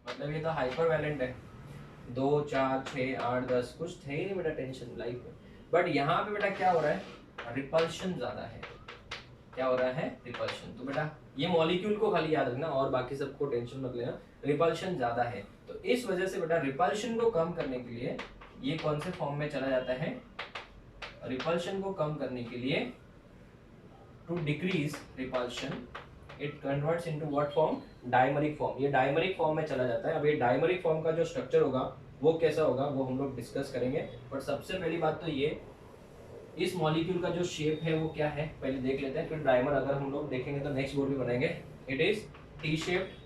मतलब ये तो हाइपर वैलेंट है। 2 4 6 8 10 कुछ थे ही नहीं बेटा टेंशन लाइफ में। बट यहाँ पे बेटा क्या हो रहा है? रिपल्शन ज्यादा है। क्या हो रहा है? रिपल्शन। तो बेटा ये मॉलिक्यूल को खाली याद रखना और बाकी सबको टेंशन मत लेना, रिपल्शन ज्यादा है। तो इस वजह से बेटा रिपल्शन को कम करने के लिए ये कौन से फॉर्म में चला जाता है? रिपल्शन को कम करने के लिए, to decrease repulsion, it converts into what form? Dimeric form. ये डायमरिक फॉर्म में चला जाता है। अब ये डायमरिक फॉर्म का जो स्ट्रक्चर होगा वो कैसा होगा वो हम लोग डिस्कस करेंगे। बट सबसे पहली बात तो ये, इस मॉलिक्यूल का जो शेप है वो क्या है पहले देख लेते हैं, फिर डायमर अगर हम लोग देखेंगे तो नेक्स्ट बोर्ड भी बनाएंगे। It is T shaped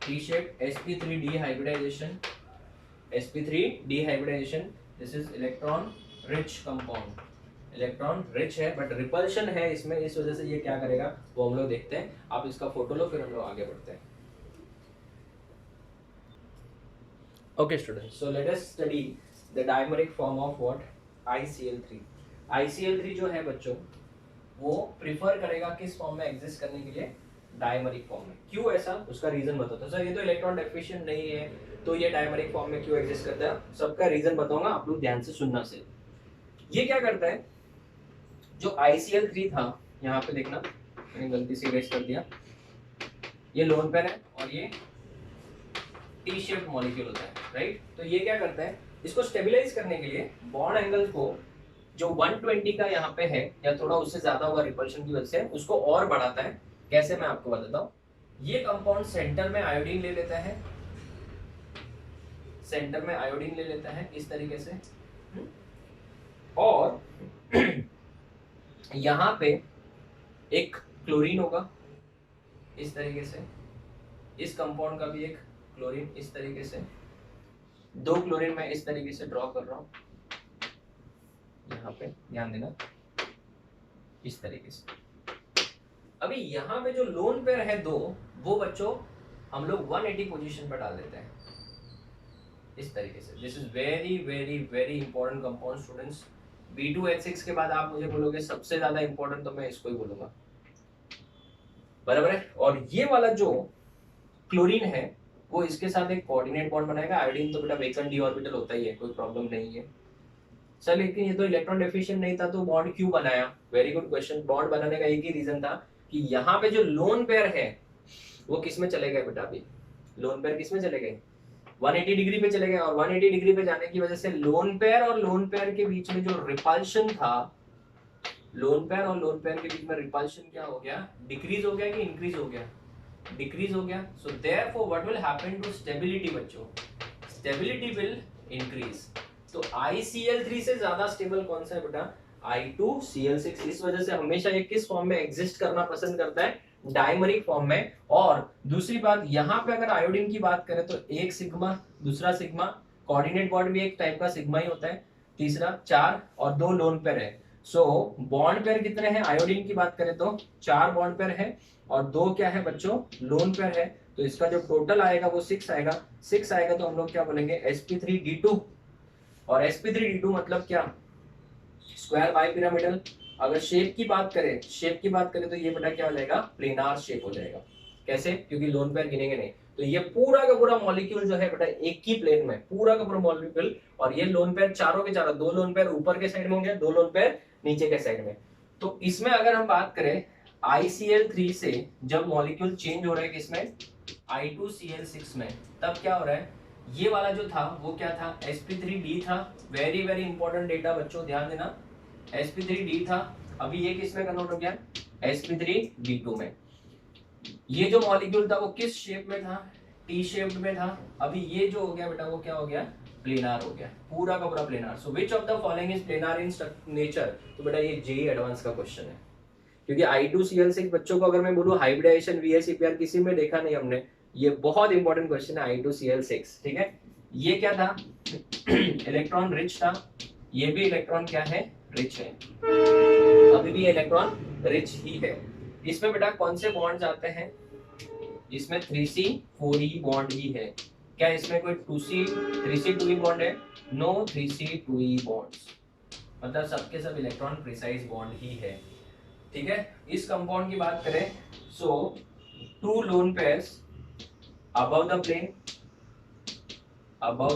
sp3 d hybridization, sp3 d hybridization. This is electron rich compound, electron rich है बट रिपल्शन है इसमें, इस वजह से ये क्या करेगा वो हम लोग देखते हैं। आप इसका फोटो लो फिर हम लोग आगे बढ़ते हैं। Okay students, so let us study the dimeric form of what? ICl3। ICl3 जो है बच्चों वो प्रिफर करेगा किस फॉर्म में एग्जिस्ट करने के लिए? डायमरिक फॉर्म में। क्यों ऐसा? उसका रीजन बताता हूं। सर ये तो इलेक्ट्रॉन डेफिशिएंट नहीं है तो ये डायमरिक फॉर्म में क्यों एग्जिस्ट करता है? सबका रीजन बताऊंगा, आप लोग ध्यान से सुनना। से ये क्या करता है, जो ICl3 था, यहाँ पे देखना मैंने गलती से इरेज कर दिया, ये लोन पेयर है और ये टी शेप्ड मॉलिक्यूल होता है, राइट। तो ये क्या करता है, इसको स्टेबलाइज करने के लिए बॉन्ड एंगल को जो 120 का यहाँ पे है या थोड़ा उससे ज्यादा होगा रिपल्शन की वजह से, उसको और बढ़ाता है। कैसे? मैं आपको बताता हूँ। ये कंपाउंड सेंटर में आयोडीन ले लेता है, सेंटर में आयोडीन ले लेता है इस तरीके से, और यहाँ पे एक क्लोरीन होगा इस तरीके से, इस कंपाउंड का भी एक क्लोरीन इस तरीके से, 2 क्लोरीन मैं इस तरीके से ड्रॉ कर रहा हूँ। यहाँ पे ध्यान देना इस तरीके से। अभी यहाँ पे जो लोन पेयर है दो, वो बच्चों हम लोग 180 पोजीशन पर डाल देते हैं इस तरीके से। This is very very very important compound students. B2H6 के बाद आप मुझे बोलोगे सबसे ज्यादा इंपॉर्टेंट, तो मैं इसको ही बोलूंगा, बराबर है। और ये वाला जो क्लोरीन है वो इसके साथ एक कोऑर्डिनेट बॉन्ड बनाएगा। आयोडीन तो बेटा वेकेंट डी ऑर्बिटल होता ही है, कोई प्रॉब्लम नहीं है सर। लेकिन ये तो इलेक्ट्रॉन डेफिशिएंट नहीं था, तो बॉन्ड क्यों बनाया? Very good question. बॉन्ड बनाने का एक ही रीजन था कि यहाँ पे जो लोन पेयर है वो किस में चले गए बेटा? अभी लोन पेयर किस में चले गए? 180 डिग्री पे चले गए। और 180 डिग्री पे जाने की वजह से लोन पेयर और लोन पेयर के बीच में जो रिपल्शन था, लोन पेयर और लोन पेयर के बीच में रिपल्शन क्या हो गया? डिक्रीज हो गया कि इंक्रीज हो गया? डिक्रीज हो गया। So therefore what will happen to stability बच्चों? Stability will increase. तो ICl3 से ज्यादा स्टेबल कौन सा है बेटा? I2Cl6। इस वजह से हमेशा ये किस फॉर्म में एग्जिस्ट करना पसंद करता है? डायमरिक फॉर्म में। और दूसरी बात, यहाँ पे अगर आयोडीन की बात करें तो एक सिग्मा, दूसरा सिग्मा, कोऑर्डिनेट बॉन्ड भी एक टाइप का सिग्मा ही होता है, तीसरा 4 और 2 लोन पेयर है। सो बॉन्ड पेयर कितने हैं? आयोडीन की बात करें तो 4 बॉन्ड पेयर है और 2 क्या है बच्चों? लोन पेयर है। तो इसका जो टोटल आएगा वो 6 आएगा। 6 आएगा तो हम लोग क्या बोलेंगे? sp3d2। और sp3d2 मतलब क्या? Square bipyramidal. अगर शेप की बात करें, तो ये बेटा क्या हो जाएगा? प्लेनार शेप हो जाएगा। कैसे? क्योंकि लोन पेयर गिनेंगे नहीं। तो ये पूरा का पूरा मॉलिक्यूल जो है बेटा एक ही प्लेन में, पूरा का पूरा मॉलिक्यूल। और ये लोन पेयर चारों के चारों, 2 लोन पेयर ऊपर के साइड में होंगे, 2 लोन पेयर नीचे के साइड में। तो इसमें अगर हम बात करें ICl3 से जब मॉलिक्यूल चेंज हो रहा है किसमें? I2Cl6 में, तब क्या हो रहा है? ये वाला जो था वो क्या था? sp3d था। वेरी वेरी इंपॉर्टेंट डेटा बच्चों, ध्यान देना। sp3d था। अभी ये किस में कन्वर्ट हो गया? sp3d2 में। ये जो मॉलिक्यूल था वो किस शेप में था? टी शेप्ड में था। अभी ये जो हो गया बेटा वो क्या हो गया? प्लेनार हो गया, पूरा का पूरा planar. So which of the following is planar in nature? तो बेटा ये जेई एडवांस का क्वेश्चन है। क्योंकि I2Cl6 बच्चों को अगर मैं बोलूं हाइब्रिडाइजेशन VSEPR किसी में देखा नहीं हमने, ये बहुत इंपॉर्टेंट क्वेश्चन है I2Cl6। ठीक है, ये क्या था? इलेक्ट्रॉन रिच था। ये भी इलेक्ट्रॉन क्या है? रिच है। अभी भी इलेक्ट्रॉन रिच ही है। इसमें बेटा कौन से बॉन्ड्स आते हैं? इसमें 3C 4E बॉन्ड ही है। क्या इसमें कोई 2C 3C 2E बॉन्ड है? No 3C 2E bonds. मतलब सबके सब इलेक्ट्रॉन प्रिसाइज बॉन्ड ही है। ठीक है, इस कंपाउंड की बात करें, सो 2 lone pairs above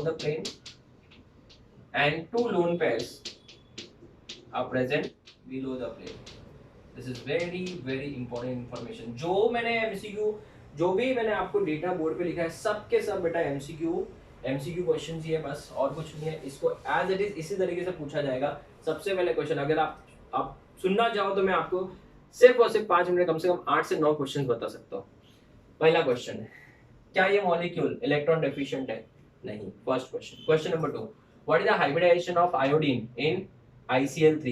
the plane and 2 lone pairs are present below the plane. This is very very important information। जो मैंने MCQ, जो भी मैंने आपको डेटा बोर्ड पे लिखा है, सबके सब बेटा MCQ क्वेश्चन ही है, बस और कुछ नहीं है। इसको एज इट इज इसी तरीके से पूछा जाएगा। सबसे पहले क्वेश्चन, अगर आप सुनना चाहो तो मैं आपको सिर्फ और सिर्फ 5 मिनट कम से कम 8 से 9 क्वेश्चन बता सकता हूँ। पहला क्वेश्चन है, क्या ये मॉलिक्यूल इलेक्ट्रॉन डेफिशिएंट है? नहीं। First question. Question number 2, what is the hybridization of iodine in ICl3?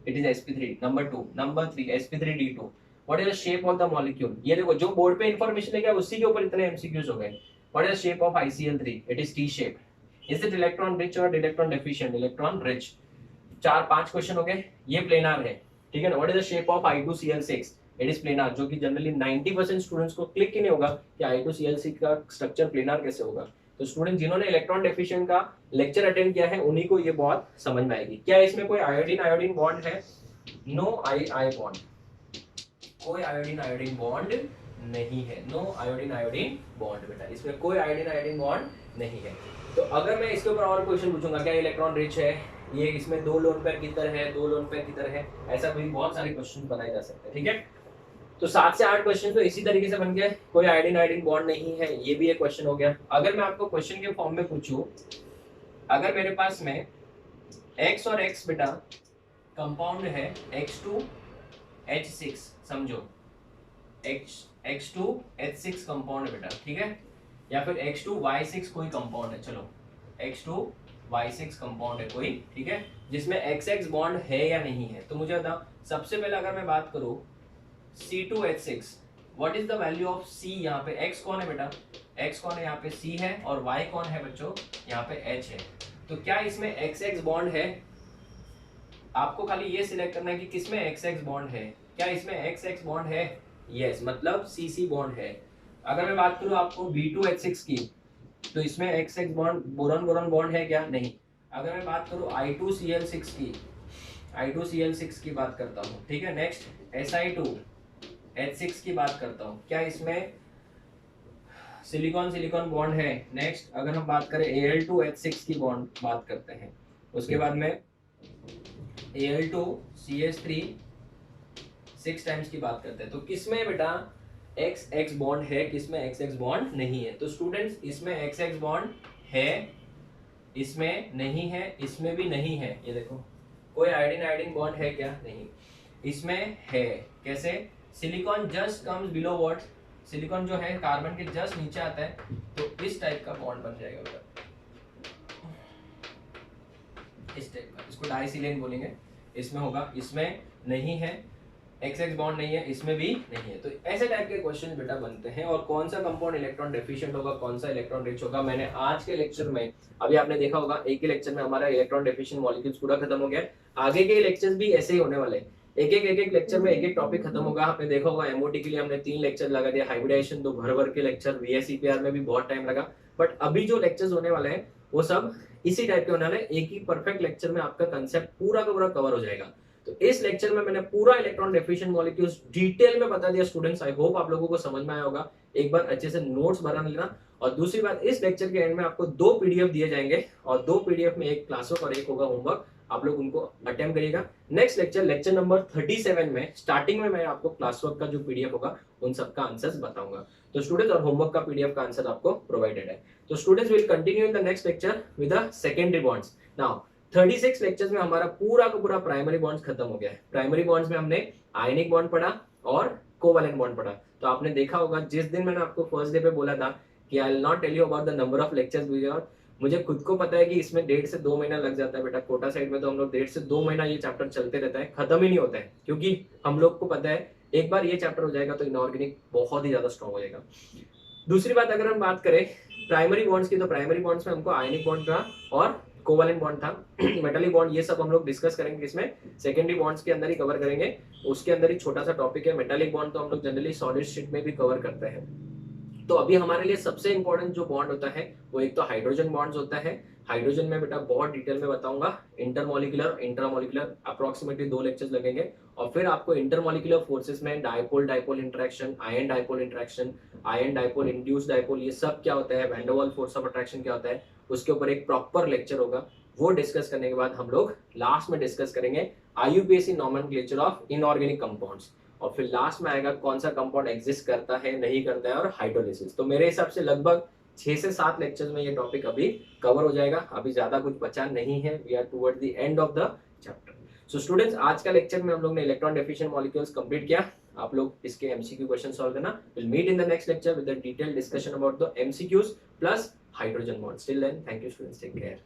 It is sp3। Number 2। Number 3 sp3d2। What is the shape of the molecule? ये देखो, जो बोर्ड पे इंफॉर्मेशन लेके उसी के ऊपर इतने MCQs हो गए। What is the shape of ICl3? It is T shape. Is it electron rich और electron deficient? Electron rich. 4-5 question हो गए। ये प्लेनार है, ठीक है ना। What is the shape of I2Cl6? It is planar, जो कि जनरली 90% स्टूडेंट्स को क्लिक ही नहीं होगा कि I2Cl6 का स्ट्रक्चर प्लेनार कैसे होगा। तो स्टूडेंट जिन्होंने इलेक्ट्रॉन डेफिशिएंट का लेक्चर अटेंड किया है उन्हीं को ये बहुत समझ में आएगी। क्या इसमें कोई आयोडीन बॉन्ड है? नो आई बॉन्ड। कोई आयोडीन बॉन्ड नहीं है। नो आयोडीन बॉन्ड बेटा, इसमें कोई आयोडीन बॉन्ड नहीं है। तो अगर मैं इसके ऊपर और क्वेश्चन पूछूंगा, क्या इलेक्ट्रॉन रिच है? ये इसमें 2 लोन पेयर की तरह है, 2 लोन पेयर की तरह है, ऐसा भी बहुत सारे क्वेश्चन बनाए जा सकते हैं। ठीक है, तो 7 से 8 क्वेश्चन तो इसी तरीके से बन गए। कोई आयोडीन बॉन्ड नहीं है, ये भी एक क्वेश्चन हो गया। अगर मैं आपको क्वेश्चन के फॉर्म में पूछूं, अगर मेरे पास में X और X बेटा कंपाउंड है X2H6, समझो X2H6 कंपाउंड बेटा, ठीक है, या फिर X2Y6 कोई कंपाउंड है। चलो X2Y6 कंपाउंड है कोई, ठीक है, जिसमें XX बॉन्ड है या नहीं है। तो मुझे बताओ, सबसे पहले अगर मैं बात करूं C2H6, what is the value of C? यहाँ पे X कौन है बेटा? X कौन है? यहाँ पे C है। और Y कौन है बच्चों? यहाँ पे H है। तो क्या इसमें XX बॉन्ड है? आपको खाली ये सिलेक्ट करना है कि किसमें एक्स एक्स बॉन्ड है। क्या इसमें एक्स एक्स बॉन्ड है? यस, मतलब सी सी बॉन्ड है। अगर मैं बात करूँ आपको B2H6 की, तो इसमें x x bond boron boron bond है क्या? नहीं। अगर मैं बात करूँ I2Cl6 की, I2Cl6 की बात करता हूँ, ठीक है। नेक्स्ट Si2H6 की बात करता हूँ, क्या इसमें सिलिकॉन सिलिकॉन बॉन्ड है? नेक्स्ट अगर हम बात करें Al2H6 की बॉन्ड बात करते हैं, उसके बाद में Al2CH3 6 टाइम्स की बात करते हैं, तो किसमें बेटा एक्स एक्स बॉन्ड है, किसमें एक्स एक्स बॉन्ड नहीं है? तो स्टूडेंट्स इसमें एक्स एक्स बॉन्ड है, इसमें नहीं है, इसमें भी नहीं है। ये देखो, कोई आयोडीन आयोडीन बॉन्ड है क्या? नहीं। इसमें है, कैसे? Silicon just comes below what, silicon जो है कार्बन के जस्ट नीचे आता है, तो इस टाइप का बॉन्ड बन जाएगा बेटा, इस टाइप का, इसको डाइसिलेन बोलेंगे। इसमें होगा, इसमें नहीं है, एक्स एक्स बॉन्ड नहीं है, इसमें भी नहीं है। तो ऐसे टाइप के क्वेश्चन बेटा बनते हैं। और कौन सा कंपाउंड इलेक्ट्रॉन डेफिशिएंट होगा, कौन सा इलेक्ट्रॉन रिच होगा, मैंने आज के लेक्चर में, अभी आपने देखा होगा एक ही लेक्चर में हमारा इलेक्ट्रॉन डेफिशिएंट मॉलिक्यूल्स पूरा खत्म हो गया। आगे के लेक्चर्स भी ऐसे ही होने वाले हैं, एक एक लेक्चर में एक एक टॉपिक खत्म होगा। आपने देखा होगा एमओटी के लिए हमने 3 लेक्चर लगा दिया, हाइब्रिडाइजेशन 2 भर के लेक्चर, वीएसईपीआर में भी बहुत टाइम लगा। बट अभी जो लेक्चर्स होने वाले हैं वो सब इसी टाइप के होने वाले हैं, एक ही परफेक्ट लेक्चर में आपका कंसेप्ट पूरा का पूरा कवर हो जाएगा। तो इस लेक्चर में मैंने पूरा इलेक्ट्रॉन डेफिशिएंट मॉलिक्यूल्स डिटेल में बता दिया स्टूडेंट्स। आई होप आप लोगों को समझ में आया होगा। एक बार अच्छे से नोट्स बना लेना। और दूसरी बात, इस लेक्चर के एंड में आपको 2 पीडीएफ दिए जाएंगे, और 2 पीडीएफ में एक क्लास वर्क और एक होगा होमवर्क। आप लोग उनको अटेम्प्ट करिएगा। नेक्स्ट लेक्चर नंबर 37 में स्टार्टिंग में मैं आपको क्लास वर्क का जो पीडीएफ होगा उन सबका आंसर्स बताऊंगा। तो स्टूडेंट्स, और होमवर्क का पीडीएफ का आंसर आपको प्रोवाइडेड है। तो students will continue in the next lecture with the secondary bonds. Now 36 lectures में हमारा पूरा का पूरा प्राइमरी बॉन्ड्स खत्म हो गया है। प्राइमरी बॉन्ड्स में हमने आयनिक बॉन्ड पढ़ा और कोवैलेंट बॉन्ड पढ़ा। तो आपने देखा होगा, जिस दिन मैंने आपको फर्स्ट डे पे बोला था कि I will not tell you about the number of lectures, मुझे खुद को पता है कि इसमें 1.5 से 2 महीना लग जाता है बेटा। कोटा साइड में तो हम लोग 1.5 से 2 महीना ये चैप्टर चलते रहता है, खत्म ही नहीं होता है, क्योंकि हम लोग को पता है एक बार ये चैप्टर हो जाएगा तो इनऑर्गेनिक बहुत ही ज्यादा स्ट्रॉन्ग हो जाएगा। दूसरी बात, अगर हम बात करें प्राइमरी बॉन्ड्स की, तो प्राइमरी बॉन्ड्स में हमको आयनिक बॉन्ड था और कोवैलेंट बॉन्ड था, मेटालिक बॉन्ड, ये सब हम लोग डिस्कस करेंगे। इसमें सेकेंडरी बॉन्ड्स के अंदर ही कवर करेंगे। उसके अंदर ही छोटा सा टॉपिक है मेटालिक बॉन्ड, तो हम लोग जनरली सॉलिड स्टेट में भी कवर करते हैं। तो अभी हमारे लिए सबसे इंपॉर्टेंट जो बॉन्ड होता है वो एक तो हाइड्रोजन बॉन्ड्स होता है। हाइड्रोजन में बेटा बहुत डिटेल में बताऊंगा, इंटरमॉलिक्यूलर इंट्रामॉलिक्यूलर, अप्रोक्सीमेटली 2 लेक्चर्स लगेंगे। और फिर आपको इंटरमॉलिक्यूलर फोर्सेस में dipole dipole interaction, ion dipole interaction, ion dipole, induced dipole, ये सब क्या होता है, van der Waals force of attraction क्या होता है, उसके ऊपर एक प्रॉपर लेक्चर होगा। वो डिस्कस करने के बाद हम लोग लास्ट में डिस्कस करेंगे IUPAC nomenclature of inorganic compounds, और फिर लास्ट में आएगा कौन सा कंपाउंड एग्जिस्ट करता है नहीं करता है, और हाइड्रोलिसिस। तो मेरे हिसाब से लगभग 6 से 7 लेक्चर्स में ये टॉपिक अभी कवर हो जाएगा। अभी ज्यादा कुछ बचा नहीं है, we are toward the end of the chapter. So students, आज का लेक्चर में हम लोग ने इलेक्ट्रॉन डेफिशिएंट मॉलिक्यूल्स कंप्लीट किया। आप लोग इसके एमसीक्यू क्वेश्चन सॉल्व करना। Will meet in the next lecture with the detailed discussion about the MCQs plus hydrogen bonds. Till then, thank you students, take care.